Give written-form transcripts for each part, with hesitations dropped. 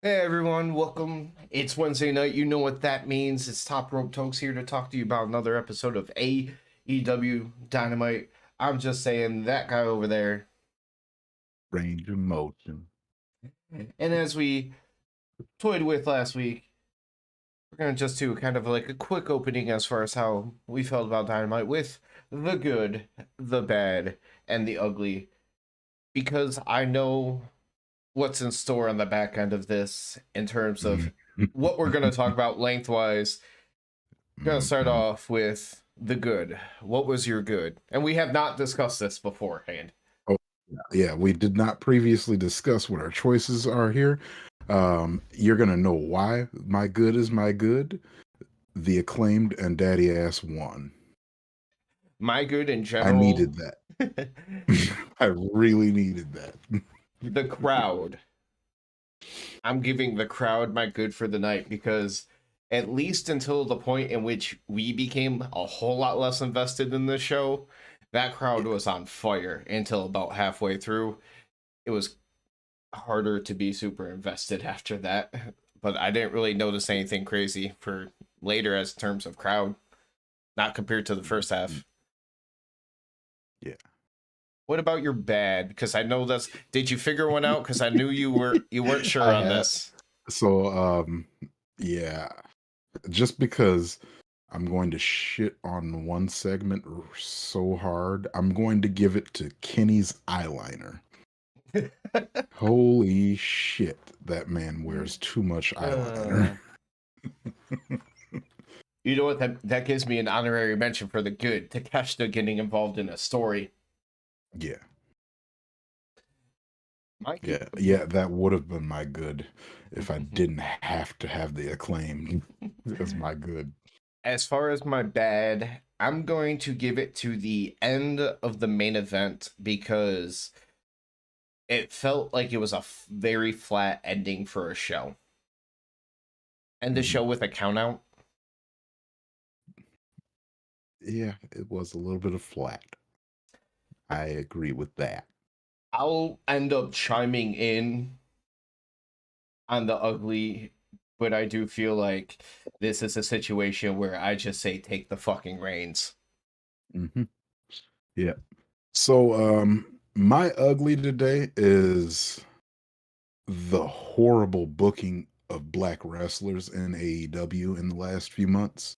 Hey everyone, welcome. It's Wednesday night. You know what that means. It's Top Rope Tokes here to talk to you about another episode of AEW Dynamite. I'm just saying that guy over there. Range of motion. And as we toyed with last week, we're going to just do kind of like a quick opening as far as how we felt about Dynamite with the good, the bad, and the ugly. Because I know what's in store on the back end of this in terms of what we're going to talk about lengthwise. Gonna start off with the good. What was your good? And we have not discussed this beforehand. Oh, yeah, we did not previously discuss what our choices are here. You're gonna know why my good is my good. The acclaimed and daddy ass won. My good in I general, needed that. I really needed that. the crowd. I'm giving the crowd my good for the night because at least until the point in which we became a whole lot less invested in this show, that crowd was on fire until about halfway through. It was harder to be super invested after that. But I didn't really notice anything crazy for later as terms of crowd, not compared to the first half. Yeah. What about your bad? Because I know that's. Did you figure one out? Because I knew you weren't sure I on had this. so yeah. Just because I'm going to shit on one segment so hard, I'm going to give it to Kenny's eyeliner. Holy shit, that man wears too much Uh, eyeliner. you know what? That gives me an honorary mention for the good. Takeshita getting involved in a story. Yeah, Mikey, yeah, that would have been my good if I didn't have to have the acclaim as my good. as far as my bad, I'm going to give it to the end of the main event because it felt like it was a very flat ending for a show. End the Mhm. show with a count out. Yeah, it was a little bit of flat. I agree with that. I'll end up chiming in on the ugly, but I do feel like this is a situation where I just say take the fucking reins. hmm Yeah. So, my ugly today is the horrible booking of black wrestlers in AEW in the last few months.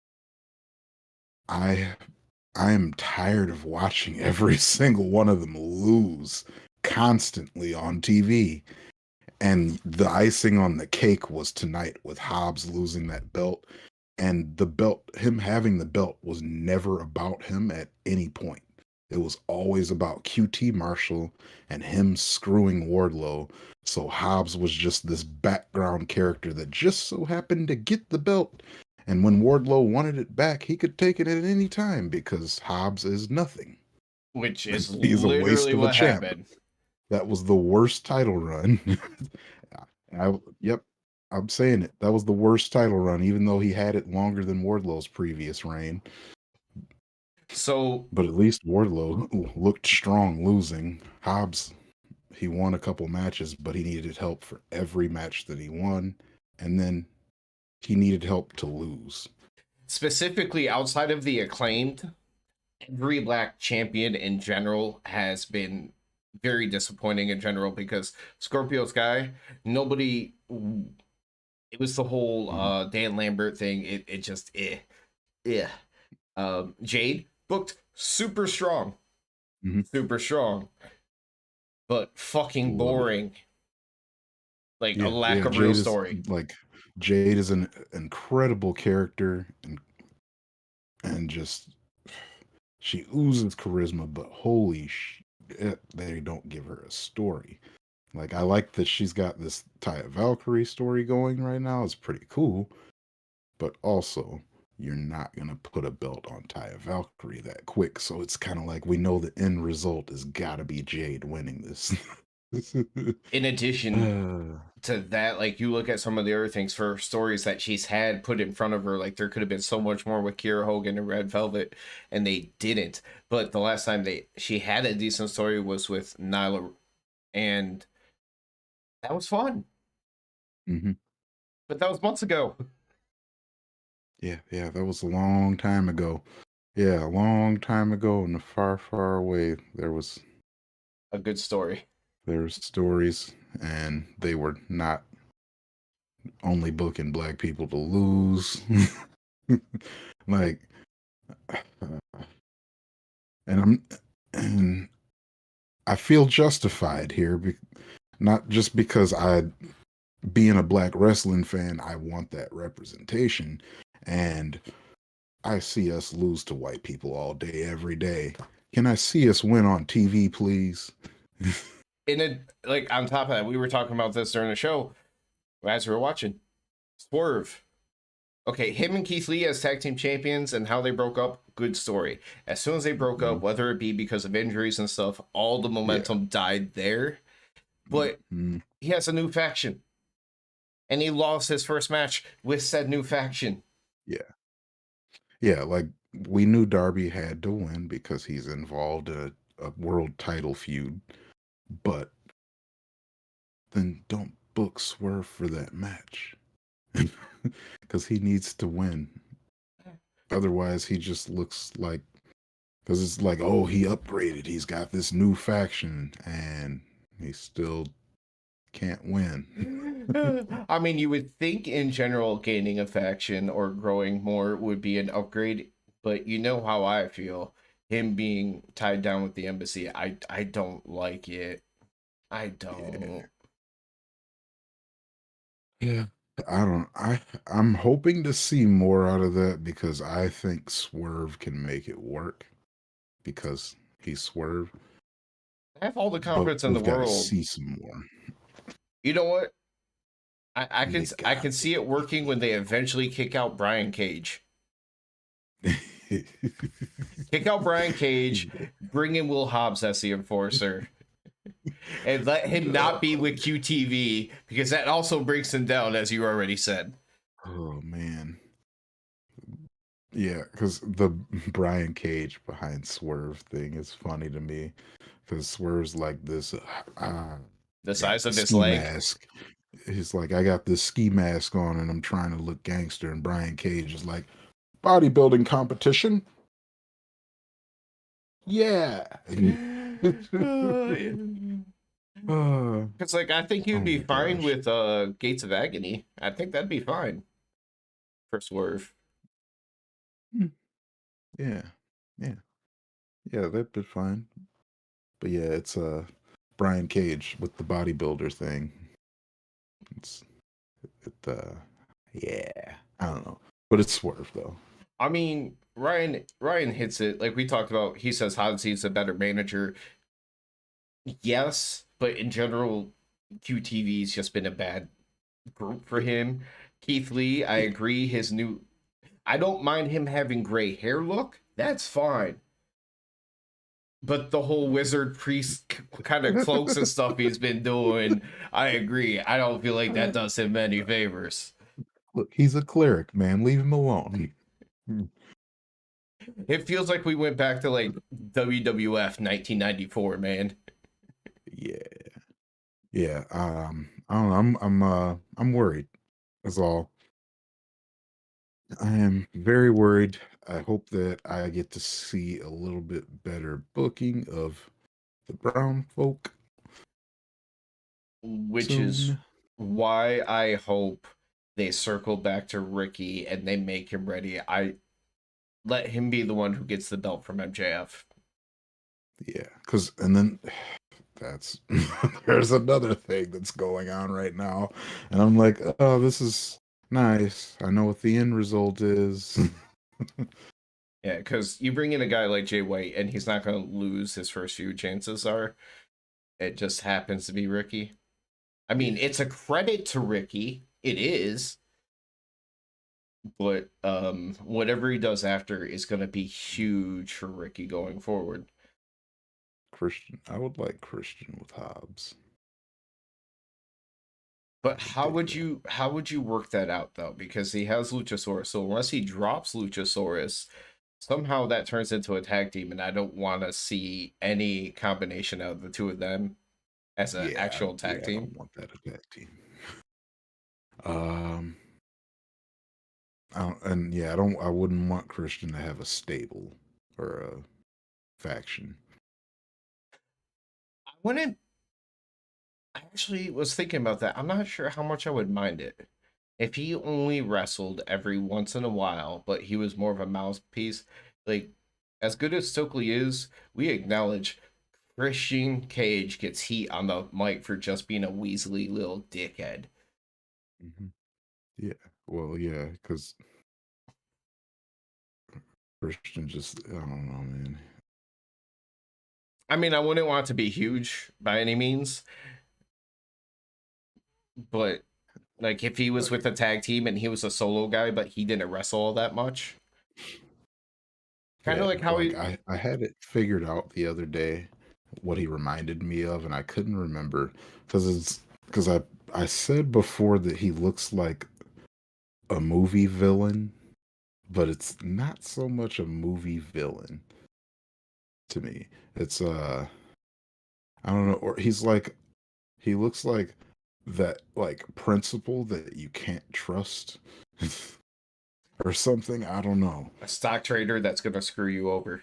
I I am tired of watching every single one of them lose constantly on TV. And the icing on the cake was tonight with Hobbs losing that belt. And the belt, him having the belt, was never about him at any point. It was always about QT Marshall and him screwing Wardlow. So Hobbs was just this background character that just so happened to get the belt. And when Wardlow wanted it back, he could take it at any time because Hobbs is nothing. Which is He's a waste literally of a what champ. happened. That was the worst title run. Yep, I'm saying it. That was the worst title run, even though he had it longer than Wardlow's previous reign. So But at least Wardlow looked strong losing. Hobbs, he won a couple matches, but he needed help for every match that he won. And then he needed help to lose. specifically outside of the acclaimed, every black champion in general has been very disappointing in general because Scorpio Sky, nobody. It was the whole Mhm, Dan Lambert thing. It just yeah. Jade booked mhm. super strong, but fucking Love it. boring. Like a Yeah, lack yeah. of real story. Jade is an incredible character and just she oozes charisma, but holy shit, they don't give her a story. Like, I like that she's got this Taya Valkyrie story going right now. It's pretty cool, but also you're not gonna put a belt on Taya Valkyrie that quick. So it's kind of like we know the end result has got to be Jade winning this. In addition uh, to that, like you look at some of the other things for stories that she's had put in front of her, like there could have been so much more with Kira Hogan and Red Velvet, and they didn't. But the last time she had a decent story was with Nyla, and that was fun. Hmm. But that was months ago. Yeah, yeah, that was a long time ago. Yeah, a long time ago in the far, far away. A good story. There were stories, and they were not only booking black people to lose. Like, and and I feel justified here, not just because being a black wrestling fan, I want that representation, and I see us lose to white people all day, every day. Can I see us win on TV, please? In it, like on top of that, we were talking about this during the show as we were watching. Swerve. Okay, him and Keith Lee as tag team champions and how they broke up, good story. As soon as they broke up, Mhm. whether it be because of injuries and stuff, all the Yeah. momentum died there. But Mhm. he has a new faction. And he lost his first match with said new faction. Yeah. Yeah. Like, we knew Darby had to win because he's involved in a world title feud, but then don't book Swerve for that match because he needs to win. Otherwise, he just looks like, because it's like, oh, he upgraded. He's got this new faction, and he still can't win. I mean, you would think in general gaining a faction or growing more would be an upgrade, but you know how I feel. Him being tied down with the embassy, I don't like it. I Yeah. don't. Yeah. I'm hoping to see more out of that because I think Swerve can make it work because he's Swerve. I have all the But confidence in the we've got to world. see some more. You know what? They I got can see it working when they eventually kick out Brian Cage. to. Kick out Brian Cage, bring in Will Hobbs as the enforcer, and let him not be with QTV because that also brings him down, as you already said. Oh man. Yeah, because the Brian Cage behind Swerve thing is funny to me. Because Swerve's like this, The got size the of his ski leg. mask. He's like, I got this ski mask on and I'm trying to look gangster. And Brian Cage is like, bodybuilding competition? Yeah. Uh, Because like I think oh you'd be my fine gosh. with Gates of Agony. I think that'd be fine for Swerve. Hmm. Yeah. Yeah. Yeah, that'd be fine. But yeah, it's Brian Cage with the bodybuilder thing. It's yeah. I don't know. But it's Swerve though. I mean, Ryan hits it like we talked about. He says Hansi's a better manager. Yes, but in general, QTV's just been a bad group for Yeah. him. Keith Lee, I Yeah. agree. His new, I don't mind him having gray hair look. That's fine. But the whole wizard priest kind of cloaks and stuff he's been doing, I agree. I don't feel like that does him any favors. Look, he's a cleric, man. Leave him alone. It feels like we went back to like WWF 1994, man. Yeah. Yeah. I don't know. I'm worried. That's all. I am very worried. I hope that I get to see a little bit better booking of the brown folk Which is soon. why I hope they circle back to Ricky and they make him ready. I let him be the one who gets the belt from MJF. Yeah, because and then that's there's another thing that's going on right now, and I'm like, oh, this is nice. I know what the end result is. Yeah, because you bring in a guy like Jay White and he's not going to lose his first few chances are. It just happens to be Ricky. I mean, Yeah, it's a credit to Ricky. It is. But whatever he does after is going to be huge for Ricky going forward. Christian. I would like Christian with Hobbs. I But would dig that. how would you work that out though? Because he has Luchasaurus, so unless he drops Luchasaurus, somehow that turns into a tag team, and I don't want to see any combination of the two of them as an Yeah, actual tag yeah, I team. don't want that attack team. Um, and yeah, I wouldn't want Christian to have a stable or a faction. I wouldn't. I actually was thinking about that. I'm not sure how much I would mind it if he only wrestled every once in a while, but he was more of a mouthpiece. Like, as good as Stokely is, we acknowledge Christian Cage gets heat on the mic for just being a weaselly little dickhead. Hmm. Yeah. Well, yeah, because Christian just, I don't know, man. I mean, I wouldn't want it to be huge by any means, but like if he was Like, with a tag team and he was a solo guy, but he didn't wrestle all that much, kind of yeah, like how like he. I had it figured out the other day what he reminded me of, and I couldn't remember because I said before that he looks like a movie villain, but it's not so much a movie villain to me. It's I don't know, or he looks like that like principal that you can't trust or something. I don't know. A stock trader that's gonna screw you over.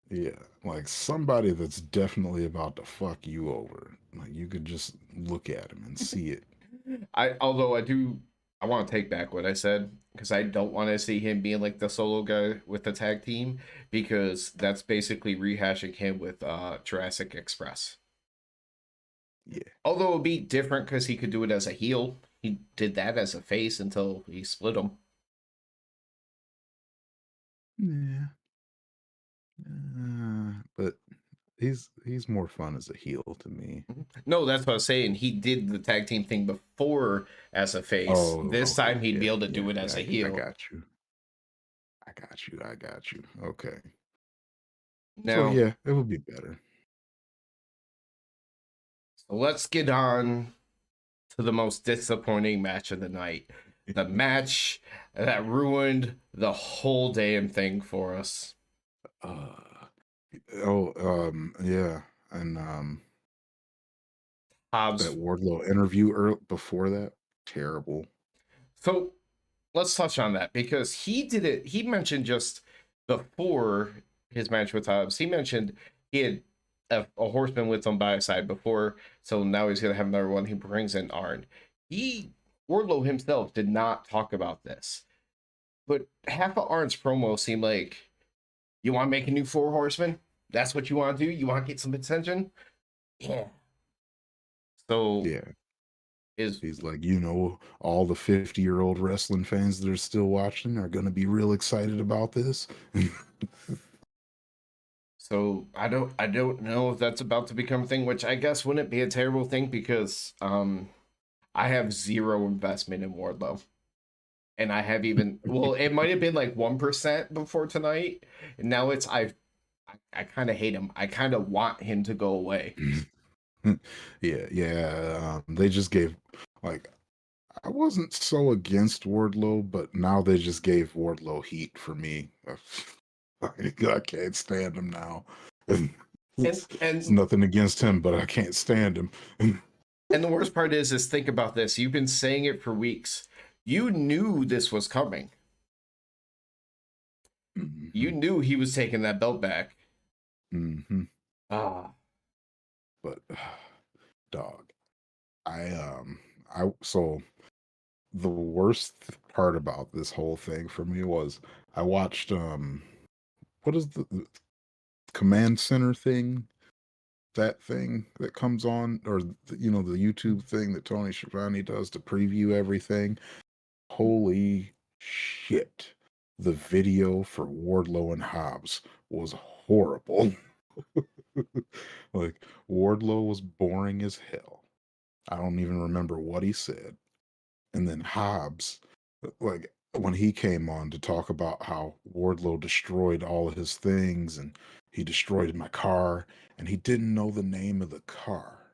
Yeah, like somebody that's definitely about to fuck you over. Like you could just look at him and see it. Although I want to take back what I said because I don't want to see him being like the solo guy with the tag team because that's basically rehashing him with Jurassic Express. Yeah. Although it would be different because he could do it as a heel. He did that as a face until he split him. Yeah. But he's more fun as a heel to me. No, that's what I was saying. He did the tag team thing before as a face. Oh, This okay. time he'd be Yeah, able to do yeah, it yeah. as a I heel. got you. I got you. I got you. Okay. So Now, yeah, it would be better. so let's get on to the most disappointing match of the night. The match that ruined the whole damn thing for us. Uh, oh, yeah, and that Hobbs. Wardlow interview before that, terrible. So let's touch on that because he did it. He mentioned just before his match with Hobbs, he mentioned he had a horseman with him by his side before. So now he's going to have another one. He brings in Arn. He, Wardlow himself, did not talk about this. But half of Arn's promo seemed like, you want to make a new four horseman? That's what you want to do? You want to get some attention? Yeah. So Yeah, is he's like, all the 50-year-old wrestling fans that are still watching are gonna be real excited about this. so I don't know if that's about to become a thing, which I guess wouldn't be a terrible thing because I have zero investment in Wardlow. And I have even well, it might have been like 1% before tonight. And now I kind of hate him. I kind of want him to go away. Yeah, yeah. They just gave like I wasn't so against Wardlow, but now they just gave Wardlow heat for me. I can't stand him now. And It's and nothing against him, but I can't stand him. and the worst part is think about this. You've been saying it for weeks. You knew this was coming. You Hmm. knew he was taking that belt back. Hmm. Ah, But dog, I I so the worst part about this whole thing for me was I watched what is the command center thing, that thing that comes on, or the YouTube thing that Tony Schiavone does to preview everything. Holy shit. The video for Wardlow and Hobbs was horrible. Like, Wardlow was boring as hell. I don't even remember what he said. And then Hobbs, like, when he came on to talk about how Wardlow destroyed all of his things and he destroyed my car and he didn't know the name of the car.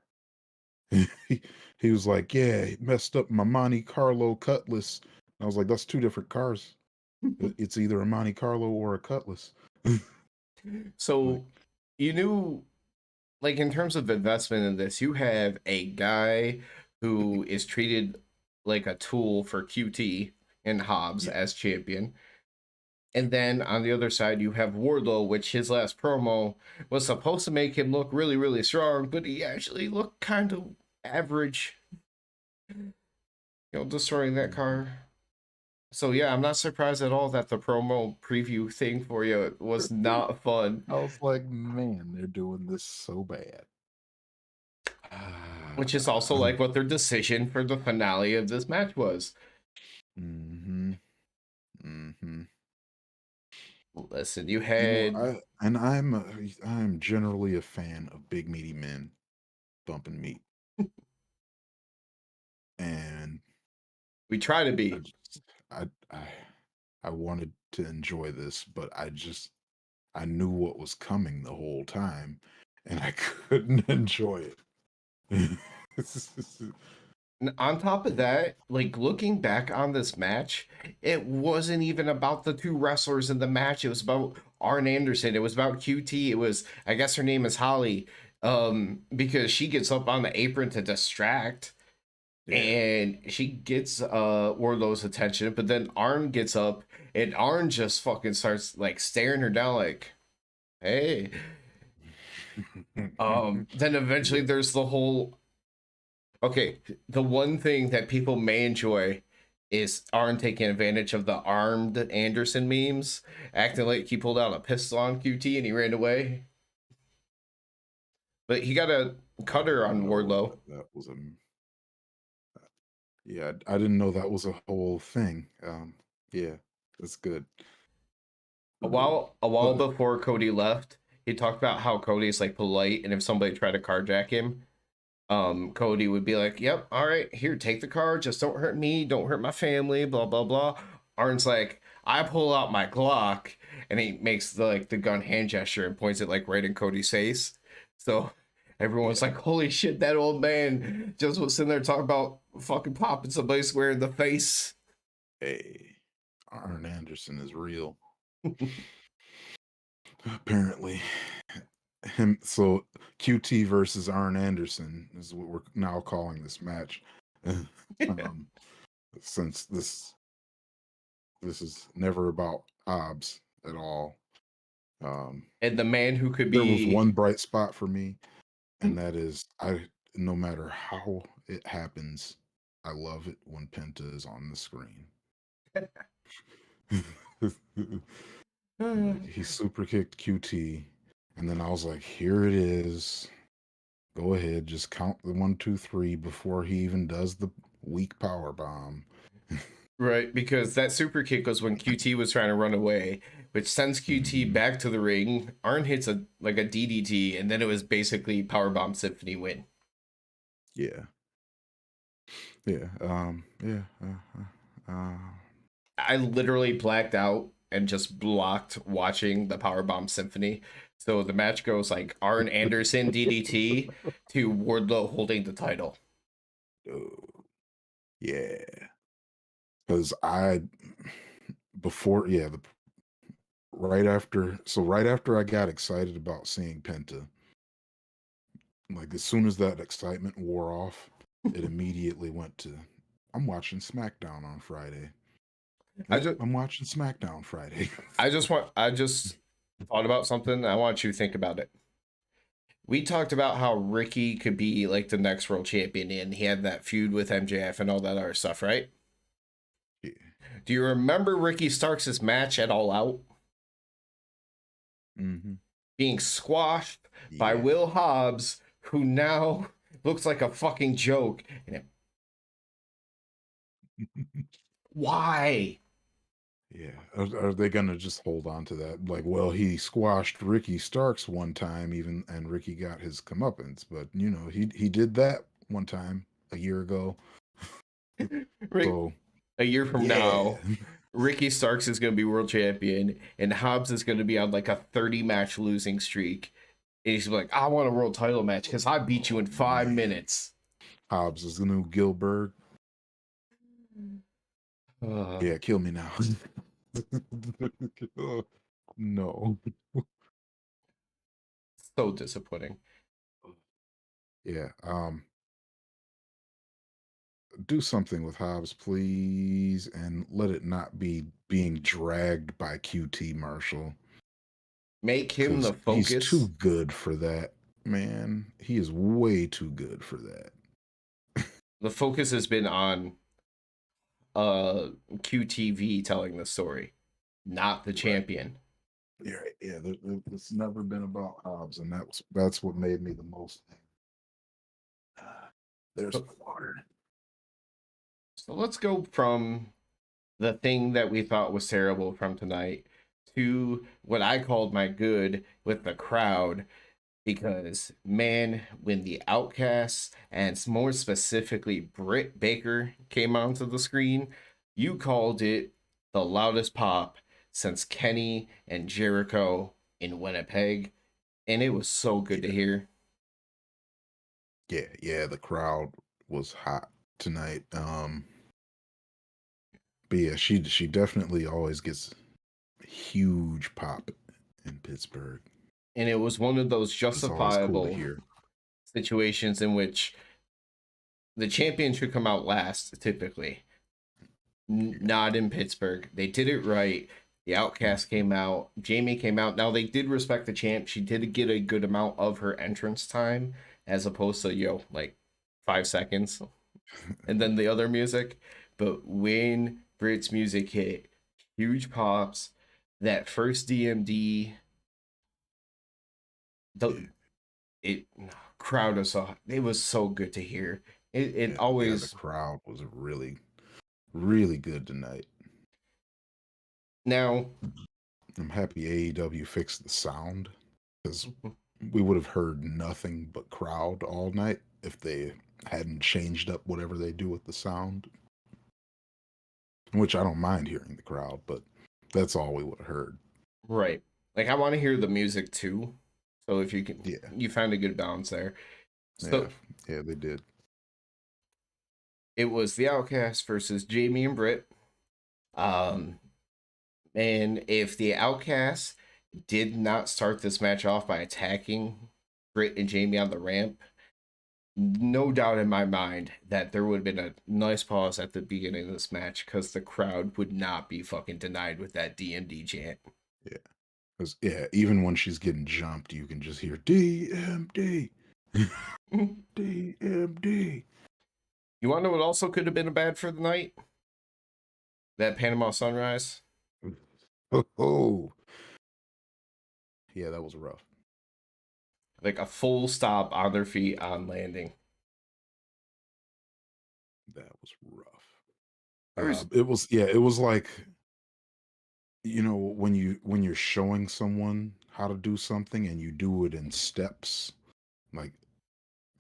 he, he was like, yeah, he messed up my Monte Carlo Cutlass. I was like, that's two different cars. It's either a Monte Carlo or a Cutlass. Like, so you knew, like in terms of investment in this, you have a guy who is treated like a tool for QT and Hobbs Yeah. as champion. And then on the other side, you have Wardlow, which his last promo was supposed to make him look really, really strong, but he actually looked kind of average, destroying that Mhm. car. So yeah, I'm not surprised at all that the promo preview thing for you was not fun, I was like, man, they're doing this so bad. which is also like what their decision for the finale of this match was. Mm-hmm. Mm-hmm. Listen, you You know, had I'm generally a fan of big meaty men bumping meat, and we try to I be. just I wanted to enjoy this, but I knew what was coming the whole time, and I couldn't enjoy it. On top of that, like looking back on this match, it wasn't even about the two wrestlers in the match. It was about Arn Anderson. It was about QT. It was, I guess her name is Holly, because she gets up on the apron to distract, Yeah. and she gets Wardlow's attention. But then Arn gets up, and Arn just fucking starts like staring her down, like, "Hey." Then eventually Yeah. there's the whole okay, the one thing that people may enjoy is Arn taking advantage of the armed Anderson memes, acting like he pulled out a pistol on QT and he ran away. But he got a cutter on No, Wardlow. that was a yeah, I didn't know that was a whole thing. Yeah, that's good. A while But before Cody left, he talked about how Cody's like polite, and if somebody tried to carjack him, Cody would be like, "Yep, all right, here, take the car. Just don't hurt me. Don't hurt my family. Blah blah blah." Arn's like, "I pull out my Glock," and he makes the gun hand gesture and points it like right in Cody's face. So everyone's yeah, like, "Holy shit, that old man just was sitting there talking about fucking popping somebody square in the face." hey, Arn Anderson is real. Apparently, him. So QT versus Arn Anderson is what we're now calling this match. um, since this is never about Hobbs at all. Um, And the man who could there was be one bright spot for me, and that is no matter how it happens, I love it when Penta is on the screen. Like he super kicked QT, and then I was like, here it is. Go ahead, just count the 1, 2, 3 before he even does the weak power bomb. right, because that super kick was when QT was trying to run away, which sends QT Mhm. back to the ring. Arn hits a DDT, and then it was basically Powerbomb Symphony win. Yeah, yeah, yeah. I literally blacked out and just blocked watching the Powerbomb Symphony. So the match goes like Arn Anderson DDT to Wardlow holding the title. Oh, yeah, because I before yeah the right after I got excited about seeing Penta, like as soon as that excitement wore off, it immediately went to I'm watching SmackDown on Friday. I Yep, just I'm watching SmackDown Friday. I just thought about something. I want you to think about it. We talked about how Ricky could be like the next world champion, and he had that feud with MJF and all that other stuff, right? Yeah. Do you remember Ricky Starks' match at All Out Hmm. being squashed by Yeah. Will Hobbs, who now looks like a fucking joke? Why? Yeah. Are they gonna just hold on to that? Like, well, he squashed Ricky Starks one time, even, and Ricky got his comeuppance, but he did that one time a year ago. Rick, So a year from yeah. now, Ricky Starks is going to be world champion, and Hobbs is going to be on like a 30 match losing streak. And he's like, I want a world title match because I beat you Oh in five man. minutes. Hobbs is the new Gilbert. Uh, Yeah, kill me now. No. so disappointing. Yeah. do something with Hobbs, please, and let it not be being dragged by QT Marshall Make him because the he's too focus. good for that, man. He is way too good for that. The focus has been on QTV telling the story, not the Right. champion. Yeah, yeah. It's never been about Hobbs, and that's what made me the most. There's So, my water. so let's go from the thing that we thought was terrible from tonight to what I called my good with the crowd. Because, man, when the Outcasts and more specifically Britt Baker came onto the screen, you called it the loudest pop since Kenny and Jericho in Winnipeg. And it was so good to Yeah, hear. yeah. The crowd was hot tonight. But yeah, she definitely always gets huge pop in Pittsburgh. And it was one of those But it's always cool to justifiable hear. situations in which the champion should come out last, typically. Yeah. Not in Pittsburgh. They did it right. The Outcast Mhm. came out. Jamie came out. Now they did respect the champ. She did get a good amount of her entrance time, as opposed to like 5 seconds, and then the other music. But when Brit's music hit, huge pops. That first DMD, Yeah, the it crowd was so it was so good to hear. It yeah. The always crowd was really, really good tonight. now. I'm happy AEW fixed the sound because we would have heard nothing but crowd all night if they hadn't changed up whatever they do with the sound. Which I don't mind hearing the crowd, but that's all we would have heard. Right. Like I want to hear the music too. So if you can Yeah, you found a good balance there. yeah, So yeah. They did. it was the Outcast versus Jamie and Britt. Um and if the Outcast did not start this match off by attacking Britt and Jamie on the ramp, no doubt in my mind that there would have been a nice pause at the beginning of this match because the crowd would not be fucking denied with that DMD chant. Yeah, because yeah, even when she's getting jumped, you can just hear DMD, DMD. You want to know what also could have been a bad for the night? That Panama Sunrise. Oh, oh, yeah, that was rough. Like a full stop on their feet on landing. That was rough. There was It was yeah, it was like when you're showing someone how to do something and you do it in steps, like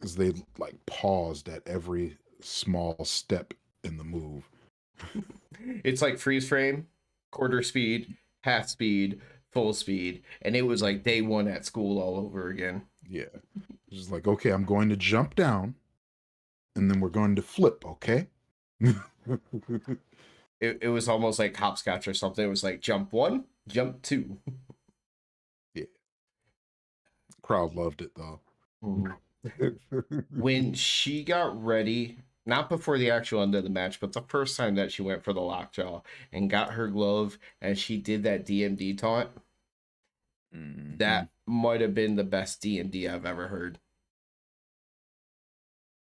as they like paused at every small step in the move. it's like freeze frame, quarter speed, half speed, full speed, and it was like day one at school all over again. Yeah, it's just like okay, I'm going to jump down, and then we're going to flip. Okay. It was almost like hopscotch or something. It was like jump one, jump two. Yeah, crowd loved it though. Mhm. When she got ready, not before the actual end of the match, but the first time that she went for the lockjaw and got her glove and she did that DMD taunt, Hmm. that might have been the best DMD I've ever heard.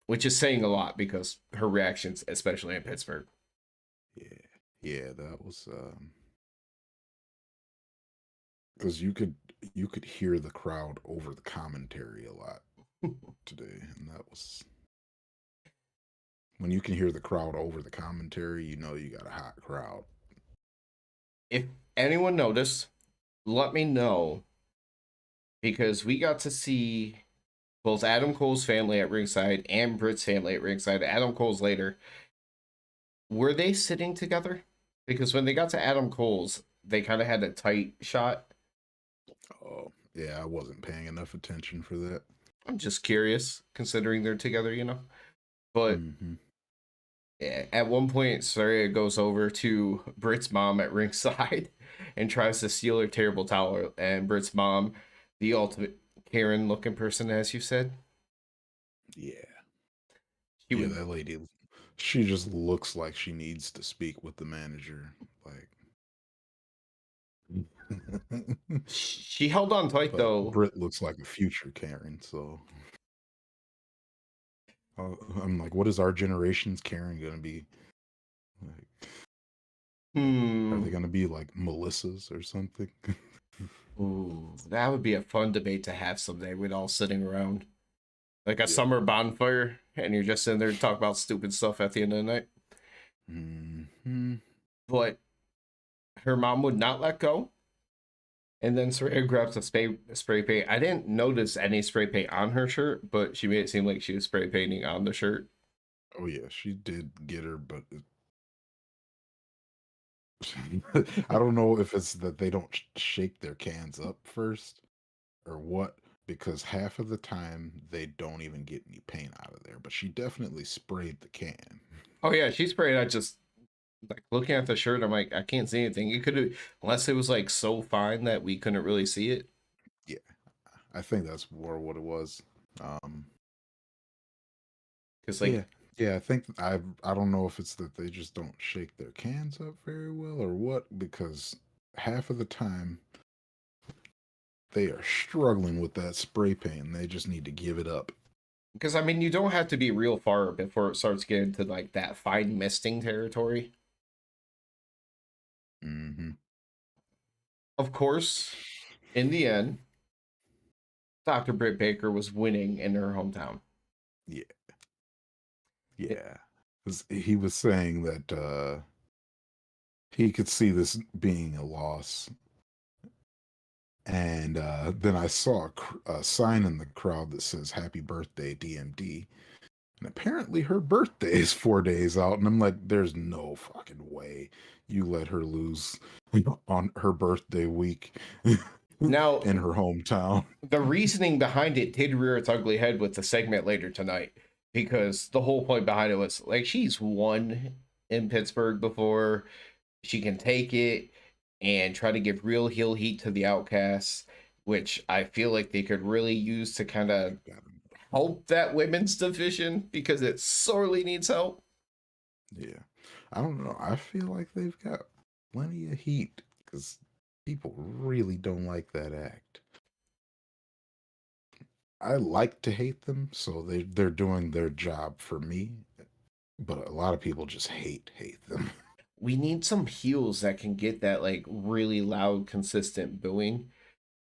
Which is saying a lot because her reactions, especially in Pittsburgh. Yeah, yeah, that was because you could hear the crowd over the commentary a lot today, and that was when you can hear the crowd over the commentary, you know you got a hot crowd. If anyone noticed, let me know because we got to see both Adam Cole's family at ringside and Britt's family at ringside. Adam Cole's later. Were they sitting together? Because when they got to Adam Cole's, they kind of had a tight shot. Oh, yeah, I wasn't paying enough attention for that. I'm just curious, considering they're together. But Hmm. at one point, Saraya goes over to Britt's mom at ringside and tries to steal her terrible towel. And Britt's mom, the ultimate Karen looking person, as you said, Yeah, she yeah, would that lady. She just looks like she needs to speak with the manager. Like, She held on tight but though. Britt looks like a future Karen. So I'm like, what is our generation's Karen gonna be? Like, are they Hmm. gonna be like Melissa's or something? Ooh, that would be a fun debate to have someday. We'd all sitting around like a Yeah. summer bonfire, and you're just sitting there to talk about stupid stuff at the end of the night. Hmm. But her mom would not let go. And then Saraya grabs a spray paint. I didn't notice any spray paint on her shirt, but she made it seem like she was spray painting on the shirt. Oh yeah, she did get her, but I don't know if it's that they don't shake their cans up first or what, because half of the time they don't even get any paint out of there. But she definitely sprayed the can. Oh yeah, she sprayed. I just like looking at the shirt. I'm like, I can't see anything. It could have, unless it was like so fine that we couldn't really see it. Yeah, I think that's more what it was. Um, Because yeah, like, yeah, I don't know if it's that they just don't shake their cans up very well or what, because half of the time they are struggling with that spray paint. They just need to give it up. I mean, you don't have to be real far before it starts getting to like that fine misting territory. Hmm. Of course, in the end, Dr. Britt Baker was winning in her hometown. Yeah, It, yeah. 'Cause he was saying that he could see this being a loss. And then I saw a sign in the crowd that says "Happy Birthday, DMD." And apparently her birthday is 4 days out. And I'm like, there's no fucking way you let her lose on her birthday week now, in her hometown. the reasoning behind it did rear its ugly head with the segment later tonight because the whole point behind it was like she's won in Pittsburgh before. She can take it and try to give real heel heat to the outcasts, which I feel like they could really use to kind of help that women's division because it sorely needs help. Yeah. I don't know. I feel like they've got plenty of heat because people really don't like that act. I like to hate them, so they're doing their job for me. But a lot of people just hate them. We need some heels that can get that like really loud, consistent booing.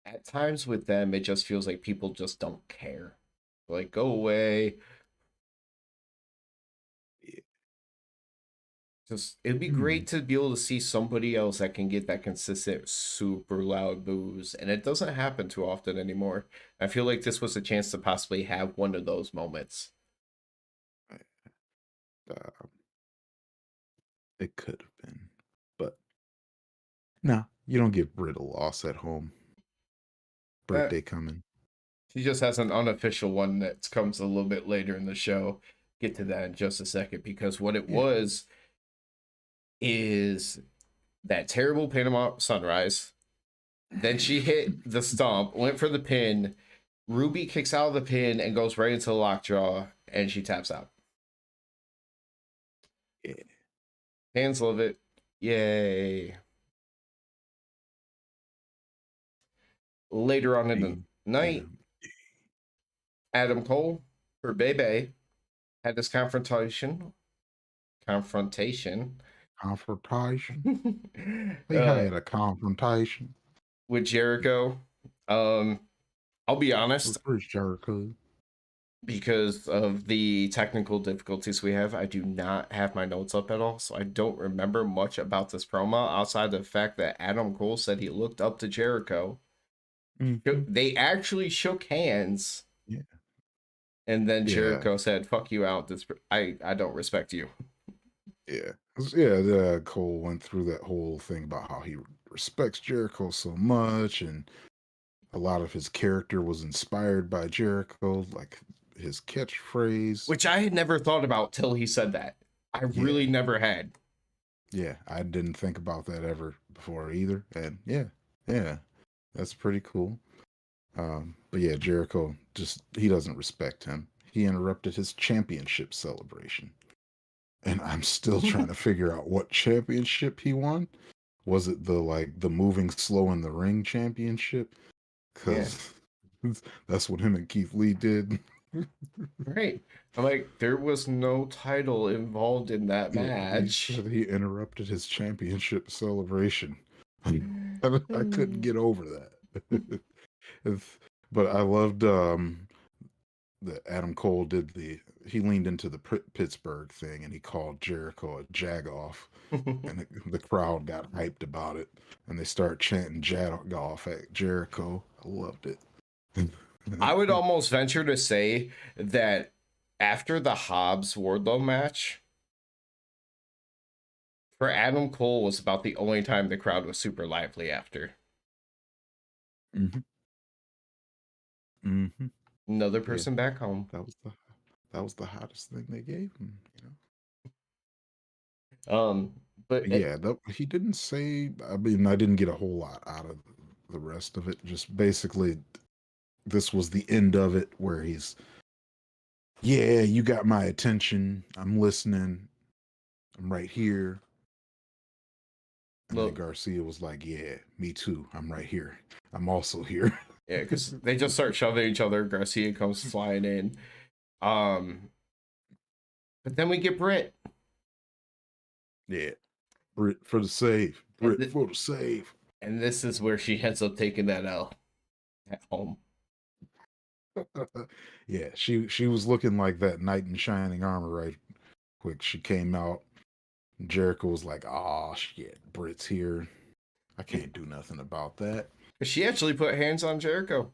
At times with them, it just feels like people just don't care. Like, go away. Just it'd be Hmm. great to be able to see somebody else that can get that consistent, super loud boos, and it doesn't happen too often anymore. I feel like this was a chance to possibly have one of those moments. Uh, it could have been, but no, you don't get rid of loss at home. Uh, Birthday coming. she just has an unofficial one that comes a little bit later in the show. Get to that in just a second because what it Yeah. was is that terrible Panama Sunrise. Then she hit the stomp, went for the pin. Ruby kicks out of the pin and goes right into the lockjaw, and she taps out. Yeah. Fans love it. Yay. Later on in the Yeah. night, Adam Cole, her baby, had this confrontation Confrontation. They uh, had a confrontation. with Jericho. Um, I'll be honest, Where's Jericho? because of the technical difficulties we have, I do not have my notes up at all, so I don't remember much about this promo outside the fact that Adam Cole said he looked up to Jericho. Mm-hmm. They actually shook hands, Yeah. and then Yeah. Jericho said, "Fuck you out. This I don't respect you." Yeah. 'Cause, yeah, Cole went through that whole thing about how he respects Jericho so much, and a lot of his character was inspired by Jericho, like his catchphrase. Which I had never thought about till he said that. I really Yeah. never had. Yeah. I didn't think about that ever before either. And yeah. Yeah. That's pretty cool. But yeah, Jericho just he doesn't respect him. He interrupted his championship celebration. and I'm still trying to figure out what championship he won. Was it the moving slow in the ring championship? Yeah, Because that's what him and Keith Lee did. right. I'm like, there was no title involved in that Yeah, he match. said he interrupted his championship celebration. I couldn't get over that. It's- but I loved that Adam Cole did he leaned into the Pittsburgh thing and he called Jericho a jagoff, and the crowd got hyped about it, and they start chanting jagoff at Jericho. I loved it. I would almost venture to say that after the Hobbs Wardlow match, for Adam Cole was about the only time the crowd was super lively after. hmm hmm Another Yeah, person back home. that was the that was the hottest thing they gave him. Um, but Yeah, he didn't say. I mean, I didn't get a whole lot out of the rest of it. Just basically, this was the end of it, where yeah, you got my attention. I'm listening. I'm right here. And then look, Garcia was like, yeah, me too. I'm right here. I'm also here. yeah, because they just start shoving each other. Garcia comes flying in. Um, but then we get Britt. Yeah. Brit for the save. And, Brit for the save. and this is where she ends up taking that L at home. Yeah, she was looking like that knight in shining armor right quick. She came out. Jericho was like, "Oh shit, Brit's here. I can't do nothing about that." She actually put hands on Jericho,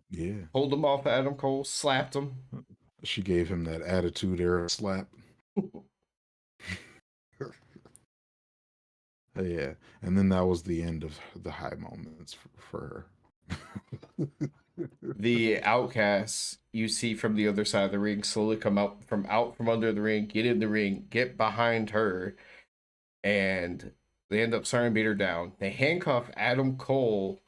Yeah, pulled him off Adam Cole, slapped him. she gave him that attitude era slap. Yeah, and then that was the end of the high moments for her. The outcasts you see from the other side of the ring slowly come out from under the ring, get in the ring, get behind her, and they end up starting to beat her down. They handcuff Adam Cole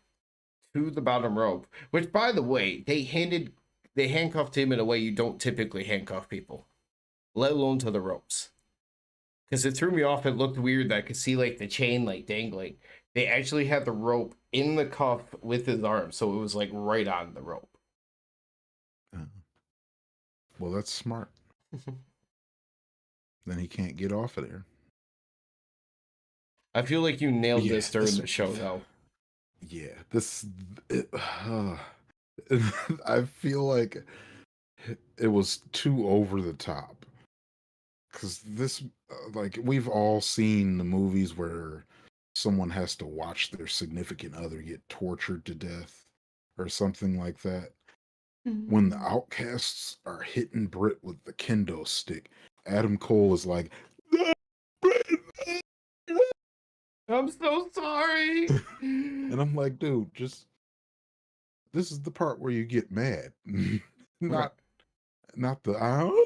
to the bottom rope, which, by the way, they handcuffed him in a way you don't typically handcuff people, let alone to the ropes. Because it threw me off. It looked weird that I could see like the chain like dangling. They actually had the rope in the cuff with his arm, so it was like right on the rope. Uh, well, that's smart. Then he can't get off of there. I feel like you nailed Yeah, this during this. the show, though. Yeah, this. It, I feel like it was too over the top, because this, like, we've all seen the movies where someone has to watch their significant other get tortured to death or something like that. When the outcasts are hitting Britt with the kendo stick, Adam Cole is like, "No, Britt, no." I'm so sorry. And I'm like, dude, just this is the part where you get mad. Right. not not the oh,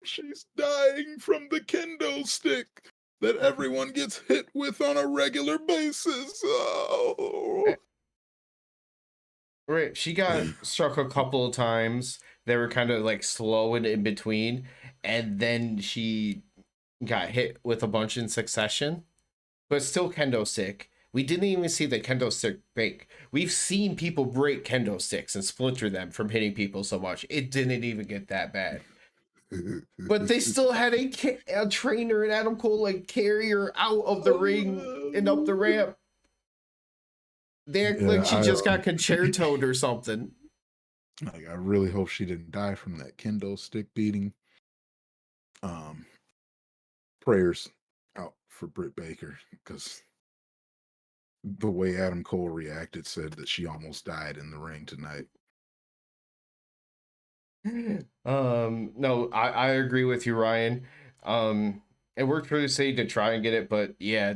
she's dying from the kendo stick that everyone gets hit with on a regular basis. Oh. Right. She got struck a couple of times. They were kind of like slow and in between. And then she got hit with a bunch in succession, but still kendo stick. We didn't even see the kendo stick break. We've seen people break kendo sticks and splinter them from hitting people so much. It didn't even get that bad. But they still had a trainer and Adam Cole like carry her out of the ring and up the ramp. They act Yeah, like she just got concertoed or something. like, I really hope she didn't die from that kendo stick beating. Um, Prayers out for Britt Baker, because the way Adam Cole reacted said that she almost died in the ring tonight. No, I agree with you, Ryan. It worked for the city to try and get it, but yeah,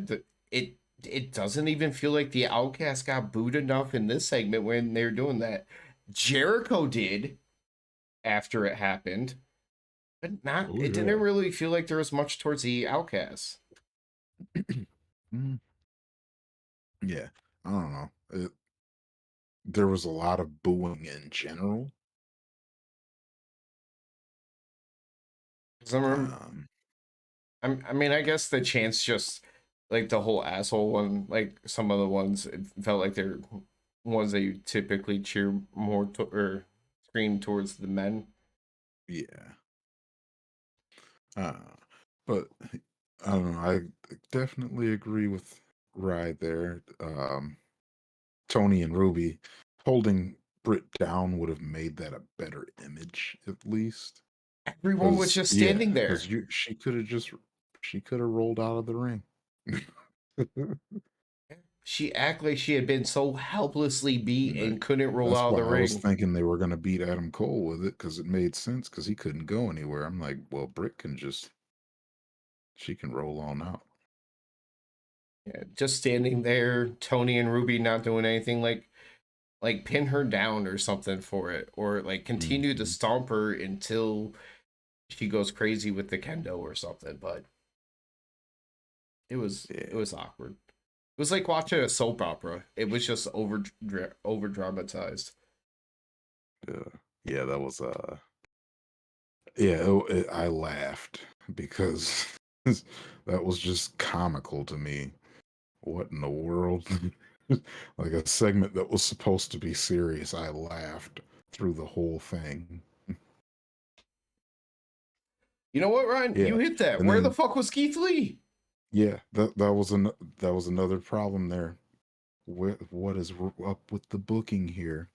it doesn't even feel like the Outcast got booed enough in this segment when they were doing that. Jericho did after it happened, but not. Oh It yeah. didn't really feel like there was much towards the Outcasts. Mm, yeah, I don't know. There was a lot of booing in general. 'Cause I remember Um, I mean, I guess the chance just like the whole asshole one, like some of the ones, it felt like they're ones that you typically cheer more to or screen towards the men. Yeah. Uh, but I don't know. I definitely agree with Rye there. Tony and Ruby holding Britt down would have made that a better image, at least. Everyone was Because just yeah, standing there. because she could have rolled out of the ring. She acted like she had been so helplessly beat Like, and couldn't roll that's out of the why I was ring. thinking they were gonna beat Adam Cole with it because it made sense because he couldn't go anywhere. I'm like, well, Britt can just she can roll on out. Yeah, just standing there, Tony and Ruby not doing anything, like pin her down or something for it, or like continue to Hmm. stomp her until she goes crazy with the kendo or something. But it Yeah, was awkward. It was like watching a soap opera. It was just over dramatized. yeah, yeah. That was yeah. I laughed because that was just comical to me. What in the world? Like a segment that was supposed to be serious. I laughed through the whole thing. You know what, Ryan? You Yeah, hit that. and Where the then fuck was Keith Lee? yeah, that was another problem there. What is up with the booking here?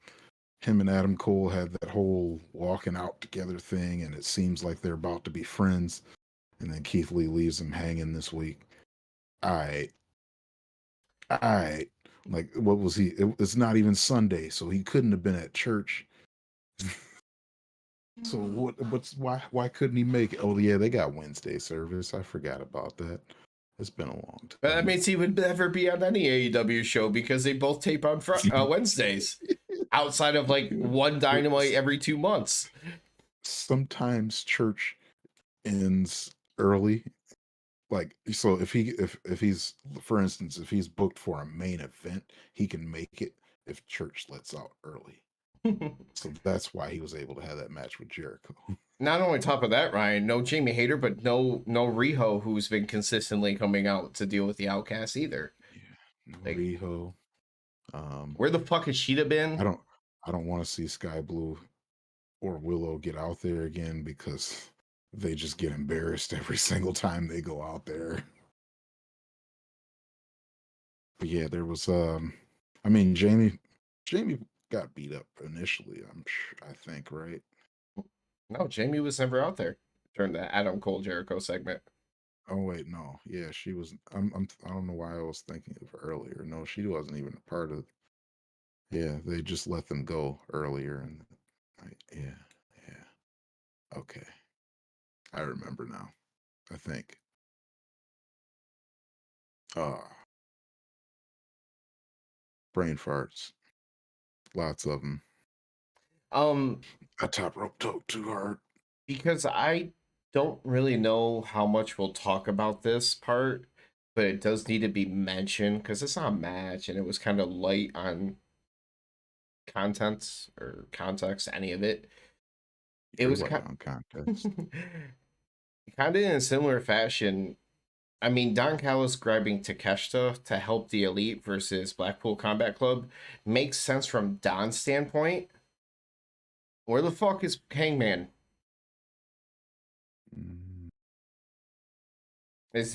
Him and Adam Cole had that whole walking out together thing, and it seems like they're about to be friends. And then Keith Lee leaves him hanging this week. I, I, like, what was he? It's not even Sunday, so he couldn't have been at church. So what? What's why couldn't he make it? Oh yeah, they got Wednesday service. I forgot about that. It's been a long But that time. means he would never be on any AEW show because they both tape on Wednesdays, outside of like one Dynamite every 2 months. Sometimes church ends early. Like so, if he's for instance, if he's booked for a main event, he can make it if church lets out early. So that's why he was able to have that match with Jericho. Not only top of that, Ryan, no Jamie Hayter, but no Riho, who's been consistently coming out to deal with the Outcasts either. Yeah, no Like, Riho. Um, where the fuck has Sheeta I been? don't I don't want to see Sky Blue or Willow get out there again because they just get embarrassed every single time they go out there. But yeah, there was I mean Jamie got beat up initially, I think, right? No, Jamie was never out there during the Adam Cole Jericho segment. Oh wait, no. Yeah, she was I don't know why I was thinking of her earlier. No, she wasn't even a part of. Yeah, they just let them go earlier and yeah. Yeah. Okay. I remember now. I think. Uh brain farts. Lots of them. Um, I top rope toke too hard. because I don't really know how much we'll talk about this part, but it does need to be mentioned because it's not a match and it was kind of light on content or context, any of it. It You're was light kind on context. kind of in a similar fashion. I mean, Don Callis grabbing Takeshita to help the Elite versus Blackpool Combat Club makes sense from Don's standpoint. Where the fuck is Hangman? Mm,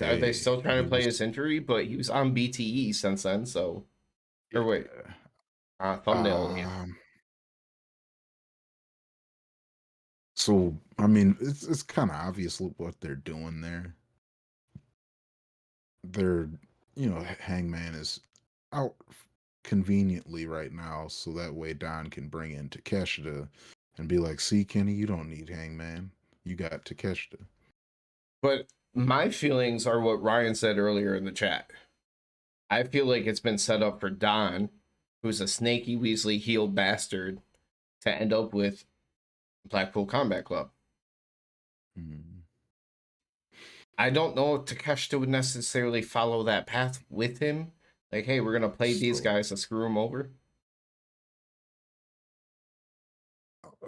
Are they hey, still trying he to play was his injury? But he was on BTE since then, so or wait, yeah. thumbnail. Yeah. Um so I mean it's kind of obvious what they're doing there. They're Hangman is out conveniently right now, so that way Don can bring in Takeshita and be like, "See, Kenny, you don't need Hangman. You got Takeshita." But my feelings are what Ryan said earlier in the chat. I feel like it's been set up for Don, who's a snaky Weasley heel bastard, to end up with Blackpool Combat Club. Mm. I don't know if Takeshita would necessarily follow that path with him. Like, hey, we're gonna play these So, guys to screw him over.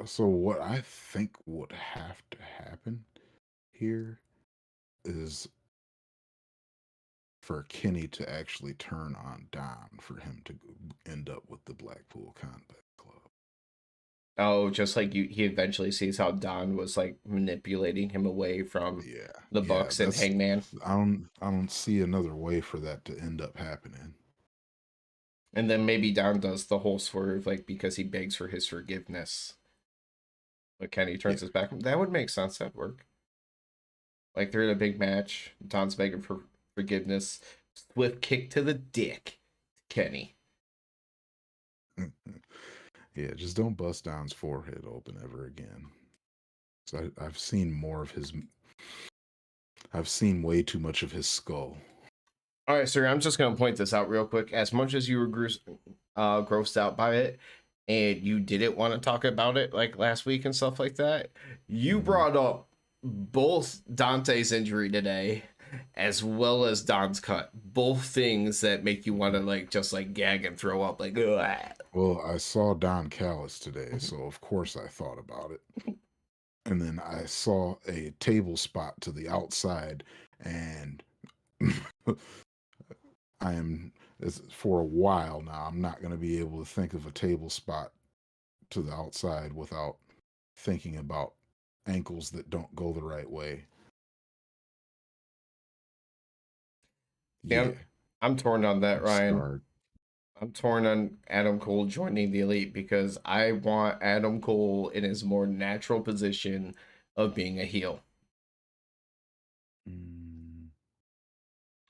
so what I think would have to happen here is for Kenny to actually turn on Don for him to end up with the Blackpool Combat Club. Oh, just like he eventually sees how Don was like manipulating him away from the Bucks and That's Hangman. I don't see another way for that to end up happening. And then maybe Don does the whole swerve, like because he begs for his forgiveness. But Kenny turns his back. That would make sense. That'd work. Like they're in a big match. Don's begging for forgiveness. Swift kick to the dick, Kenny. Yeah, just don't bust Don's forehead open ever again. So I've seen more of his. I've seen way too much of his skull. All right, sir. I'm just gonna point this out real quick. As much as you were grossed out by it, and you didn't want to talk about it like last week and stuff like that, you brought up both Dante's injury today as well as Don's cut. Both things that make you want to like just like gag and throw up. Like, ugh. Well, I saw Don Callis today, so of course I thought about it. And then I saw a table spot to the outside, and I am for a while now. I'm not going to be able to think of a table spot to the outside without thinking about ankles that don't go the right way. Yeah, I'm torn on that, Ryan. Scarred. I'm torn on Adam Cole joining the Elite because I want Adam Cole in his more natural position of being a heel.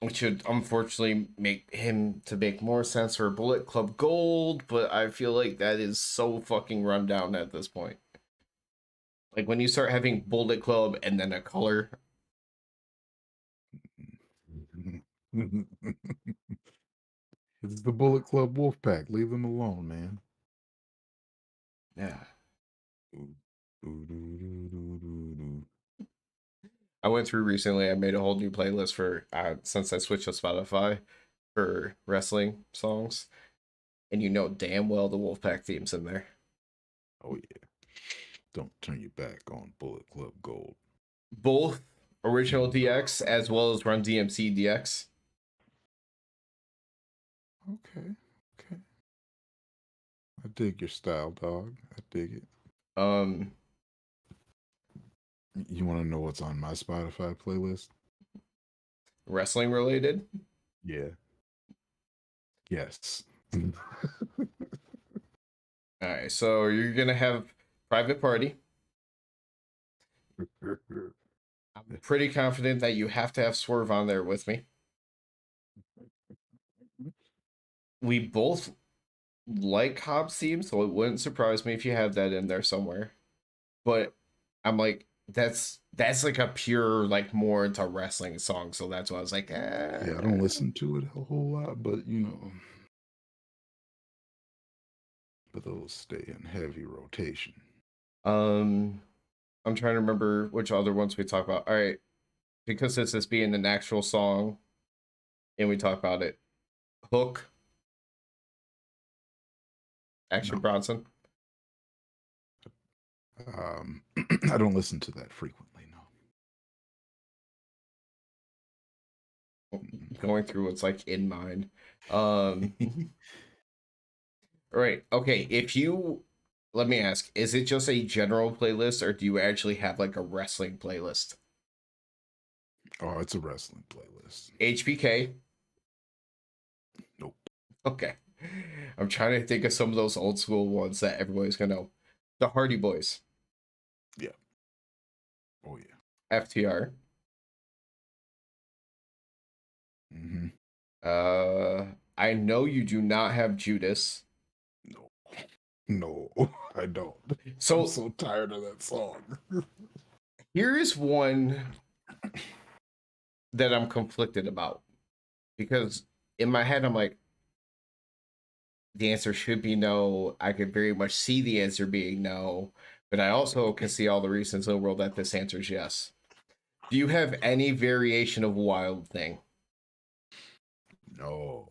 Which would unfortunately make him to make more sense for Bullet Club Gold, but I feel like that is so fucking run down at this point. Like when you start having Bullet Club and then a color. It's the Bullet Club Wolfpack. Leave them alone, man. Yeah. I went through recently. I made a whole new playlist for since I switched to Spotify for wrestling songs, and you know damn well the Wolfpack theme's in there. Oh yeah, don't turn your back on Bullet Club Gold. Both original DX as well as Run DMC DX. Okay. I dig your style, dog. I dig it. You want to know what's on my Spotify playlist? Wrestling related? Yeah. Yes. All right, so you're gonna have Private Party. I'm pretty confident that you have to have Swerve on there with me. We both like Hobbs theme, so it wouldn't surprise me if you have that in there somewhere. But I'm like, that's like a pure like more into wrestling song, so that's why I was like, Yeah, I don't listen to it a whole lot, but you know, but those stay in heavy rotation. I'm trying to remember which other ones we talk about. All right, because this is being an actual song, and we talk about it. Hook. Action Bronson. I don't listen to that frequently, no. Going through what's like in mind. Right. Okay. If you let me ask, is it just a general playlist or do you actually have like a wrestling playlist? Oh, it's a wrestling playlist. HBK? Nope. Okay. I'm trying to think of some of those old school ones that everybody's gonna know. The Hardy Boys. Yeah. Oh yeah. FTR. Mm-hmm. I know you do not have Judas. No, I don't. So I'm so tired of that song. here is one that I'm conflicted about because in my head I'm like, the answer should be no. I could very much see the answer being no, but I also can see all the reasons in the world that this answer is yes. Do you have any variation of Wild Thing? No.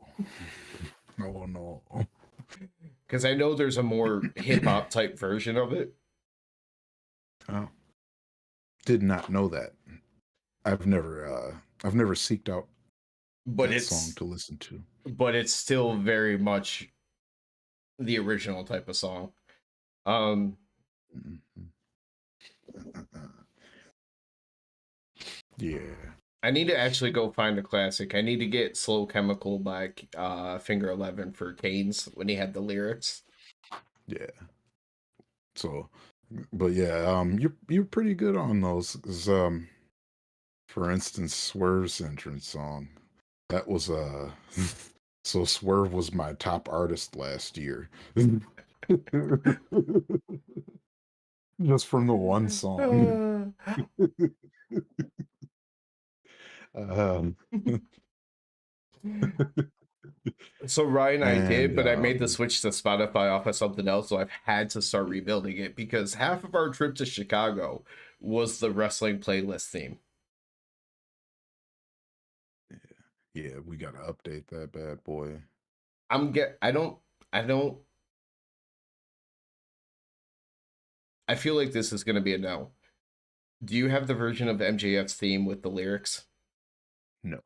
No. Because I know there's a more hip hop type version of it. Oh. Did not know that. I've never seeked out but that song it's to listen to. still very much the original type of song. Um, Mhm. Yeah. I need to actually go find a classic. I need to get Slow Chemical by Finger 11 for Kane's when he had the lyrics. Yeah. So, but yeah, you're pretty good on those. 'Cause, for instance, Swerve's entrance song. That was so Swerve was my top artist last year. Just from the one song. um, So Ryan, I did, and but I made the switch to Spotify off of something else, so I've had to start rebuilding it because half of our trip to Chicago was the wrestling playlist theme. yeah, we gotta update that bad boy. I don't I feel like this is gonna be a no. Do you have the version of MJF's theme with the lyrics? No.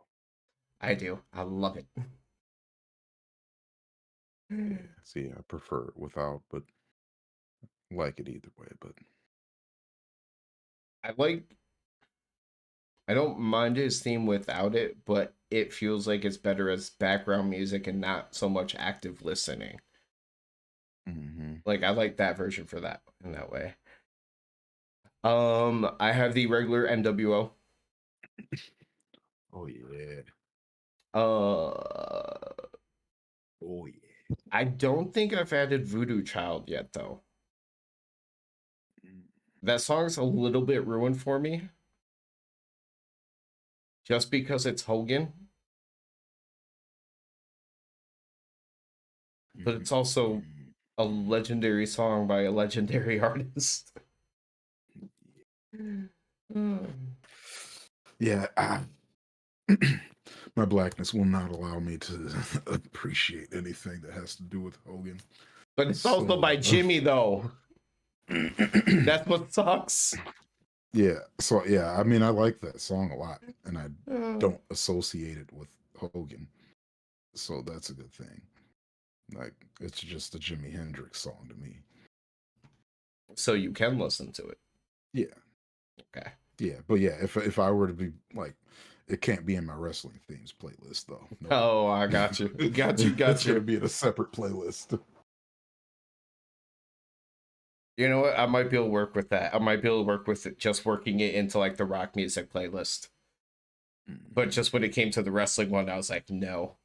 I do. I love it. Yeah. See, I prefer it without, but like it either way. But I like I don't mind his theme without it, but it feels like it's better as background music and not so much active listening. hmm Like I like that version for that in that way. I have the regular NWO. oh yeah, Uh, oh yeah. I don't think I've added Voodoo Child yet though. Mm. That song's a little bit ruined for me just because it's Hogan, but it's also Mhm. a legendary song by a legendary artist. Yeah, my blackness will not allow me to appreciate anything that has to do with Hogan. But it's also So, by Jimmy though. That's what sucks. yeah. So yeah, I mean, I like that song a lot, and I Uh, don't associate it with Hogan, so that's a good thing. Like, it's just a Jimi Hendrix song to me. so you can listen to it. Yeah, Okay. yeah, but yeah, if I were to be like, it can't be in my wrestling themes playlist though. Nope. Oh, I got you. Got you. Got It's gonna you. be in a separate playlist. You know what? I might be able to work with that. I might be able to work with it, just working it into like the rock music playlist. But Mhm. just when it came to the wrestling one, I was like, no.